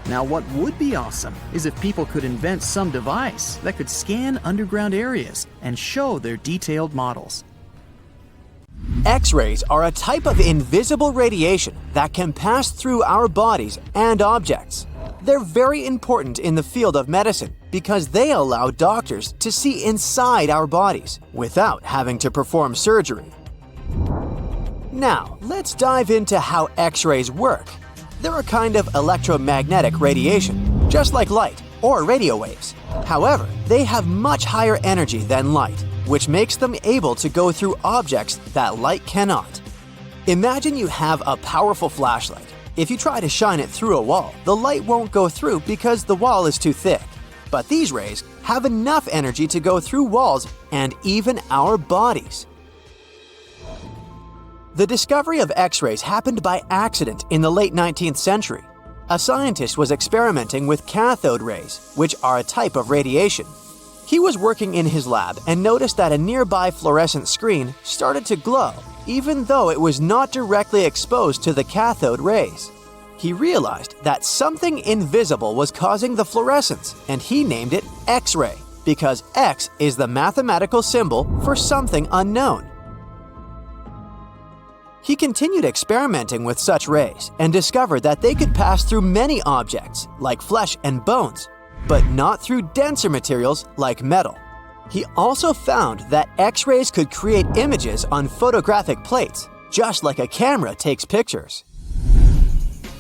S3: Now, what would be awesome is if people could invent some device that could scan underground areas and show their detailed models.
S2: X-rays are a type of invisible radiation that can pass through our bodies and objects. They're very important in the field of medicine because they allow doctors to see inside our bodies without having to perform surgery. Now, let's dive into how X-rays work. They're a kind of electromagnetic radiation, just like light or radio waves. However, they have much higher energy than light, which makes them able to go through objects that light cannot. Imagine you have a powerful flashlight. If you try to shine it through a wall, the light won't go through because the wall is too thick. But these rays have enough energy to go through walls and even our bodies. The discovery of X-rays happened by accident in the late 19th century. A scientist was experimenting with cathode rays, which are a type of radiation. He was working in his lab and noticed that a nearby fluorescent screen started to glow, even though it was not directly exposed to the cathode rays. He realized that something invisible was causing the fluorescence, and he named it X-ray, because X is the mathematical symbol for something unknown. He continued experimenting with such rays and discovered that they could pass through many objects, like flesh and bones, but not through denser materials like metal. He also found that X-rays could create images on photographic plates, just like a camera takes pictures.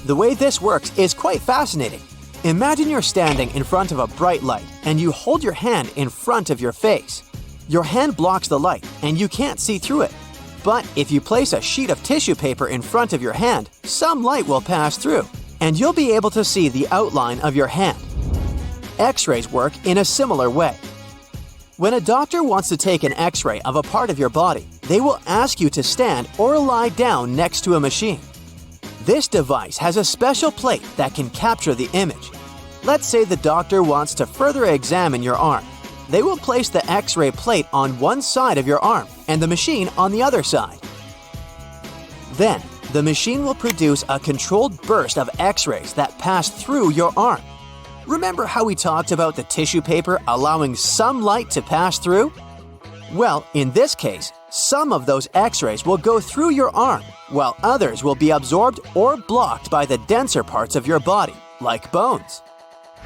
S2: The way this works is quite fascinating. Imagine you're standing in front of a bright light and you hold your hand in front of your face. Your hand blocks the light and you can't see through it. But if you place a sheet of tissue paper in front of your hand, some light will pass through, and you'll be able to see the outline of your hand. X-rays work in a similar way. When a doctor wants to take an X-ray of a part of your body, they will ask you to stand or lie down next to a machine. This device has a special plate that can capture the image. Let's say the doctor wants to further examine your arm. They will place the X-ray plate on one side of your arm and the machine on the other side. Then, the machine will produce a controlled burst of X-rays that pass through your arm. Remember how we talked about the tissue paper allowing some light to pass through? Well, in this case, some of those X-rays will go through your arm, while others will be absorbed or blocked by the denser parts of your body, like bones.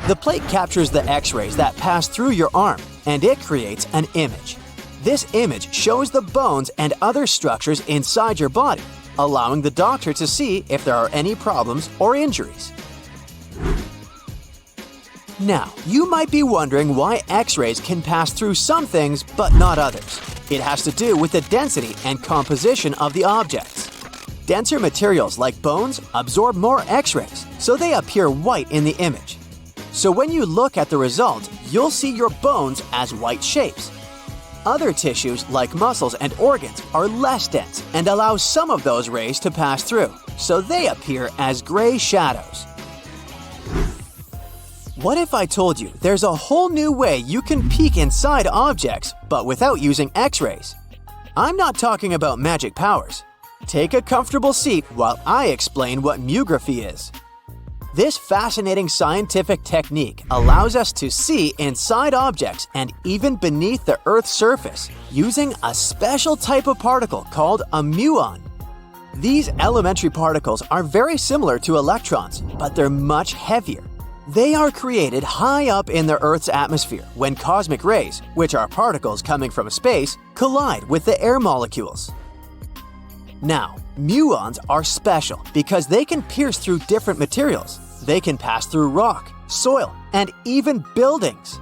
S2: The plate captures the X-rays that pass through your arm, and it creates an image. This image shows the bones and other structures inside your body, allowing the doctor to see if there are any problems or injuries. Now, you might be wondering why X-rays can pass through some things but not others. It has to do with the density and composition of the objects. Denser materials like bones absorb more X-rays, so they appear white in the image. So when you look at the result, you'll see your bones as white shapes. Other tissues like muscles and organs are less dense and allow some of those rays to pass through, so they appear as gray shadows. What if I told you there's a whole new way you can peek inside objects, but without using X-rays? I'm not talking about magic powers. Take a comfortable seat while I explain what muography is. This fascinating scientific technique allows us to see inside objects and even beneath the Earth's surface using a special type of particle called a muon. These elementary particles are very similar to electrons, but they're much heavier. They are created high up in the Earth's atmosphere when cosmic rays, which are particles coming from space, collide with the air molecules. Now, muons are special because they can pierce through different materials. They can pass through rock, soil, and even buildings.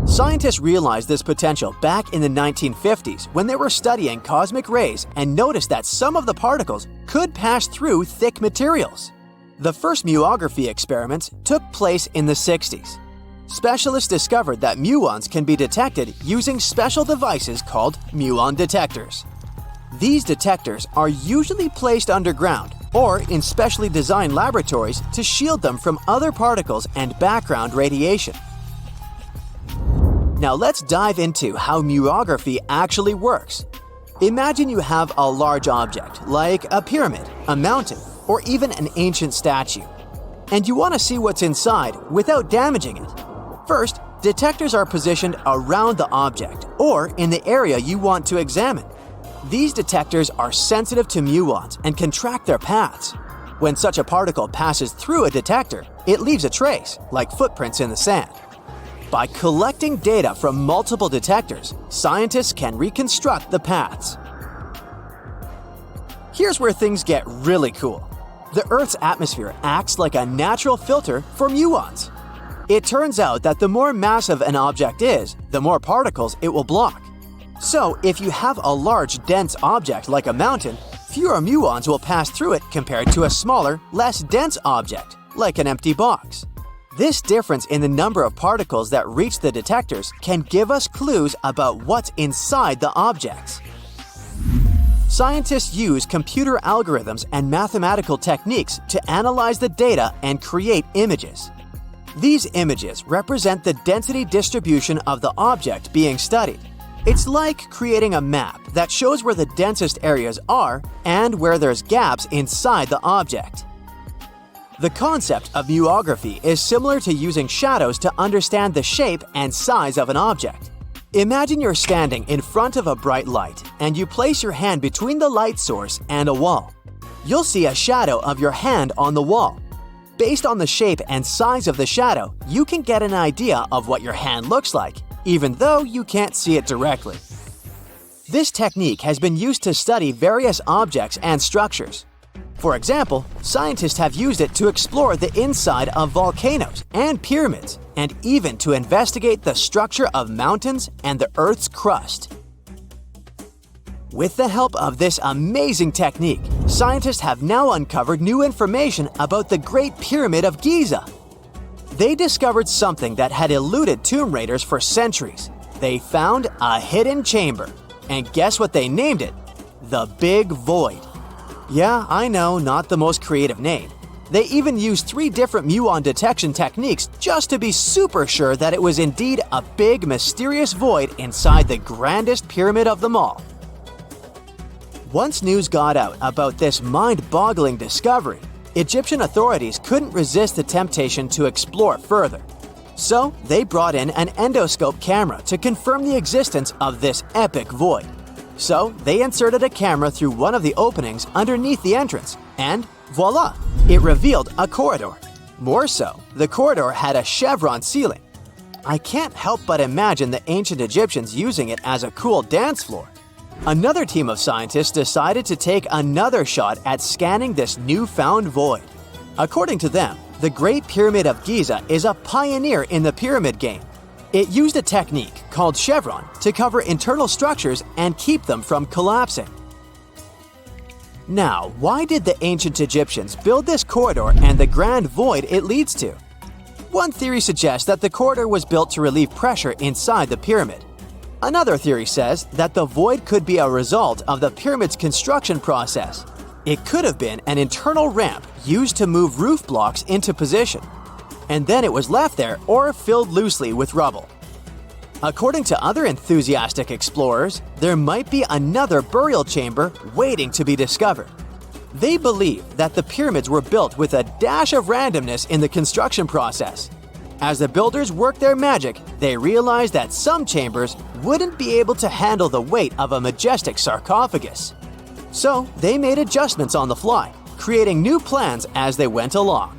S2: Scientists realized this potential back in the 1950s when they were studying cosmic rays and noticed that some of the particles could pass through thick materials. The first muography experiments took place in the 60s. Specialists discovered that muons can be detected using special devices called muon detectors. These detectors are usually placed underground or in specially designed laboratories to shield them from other particles and background radiation. Now let's dive into how muography actually works. Imagine you have a large object, like a pyramid, a mountain, or even an ancient statue, and you want to see what's inside without damaging it. First, detectors are positioned around the object or in the area you want to examine. These detectors are sensitive to muons and can track their paths. When such a particle passes through a detector, it leaves a trace, like footprints in the sand. By collecting data from multiple detectors, scientists can reconstruct the paths. Here's where things get really cool. The Earth's atmosphere acts like a natural filter for muons. It turns out that the more massive an object is, the more particles it will block. So, if you have a large, dense object like a mountain, fewer muons will pass through it compared to a smaller, less dense object, like an empty box. This difference in the number of particles that reach the detectors can give us clues about what's inside the objects. Scientists use computer algorithms and mathematical techniques to analyze the data and create images. These images represent the density distribution of the object being studied. It's like creating a map that shows where the densest areas are and where there's gaps inside the object. The concept of muography is similar to using shadows to understand the shape and size of an object. Imagine you're standing in front of a bright light and you place your hand between the light source and a wall. you'll see a shadow of your hand on the wall. Based on the shape and size of the shadow, you can get an idea of what your hand looks like, even though you can't see it directly. This technique has been used to study various objects and structures. For example, scientists have used it to explore the inside of volcanoes and pyramids, and even to investigate the structure of mountains and the Earth's crust. With the help of this amazing technique, scientists have now uncovered new information about the Great Pyramid of Giza. They discovered something that had eluded tomb raiders for centuries. They found a hidden chamber. And guess what they named it? The Big Void. Yeah, I know, not the most creative name. They even used 3 different muon detection techniques just to be super sure that it was indeed a big, mysterious void inside the grandest pyramid of them all. Once news got out about this mind-boggling discovery, Egyptian authorities couldn't resist the temptation to explore further. So they brought in an endoscope camera to confirm the existence of this epic void. So they inserted a camera through one of the openings underneath the entrance, and voila, it revealed a corridor. More so, the corridor had a chevron ceiling. I can't help but imagine the ancient Egyptians using it as a cool dance floor. Another team of scientists decided to take another shot at scanning this newfound void. According to them, the Great Pyramid of Giza is a pioneer in the pyramid game. It used a technique called chevron to cover internal structures and keep them from collapsing. Now, why did the ancient Egyptians build this corridor and the grand void it leads to? One theory suggests that the corridor was built to relieve pressure inside the pyramid. Another theory says that the void could be a result of the pyramid's construction process. It could have been an internal ramp used to move roof blocks into position, and then it was left there or filled loosely with rubble. According to other enthusiastic explorers, there might be another burial chamber waiting to be discovered. They believe that the pyramids were built with a dash of randomness in the construction process. As the builders worked their magic, they realized that some chambers wouldn't be able to handle the weight of a majestic sarcophagus. So they made adjustments on the fly, creating new plans as they went along.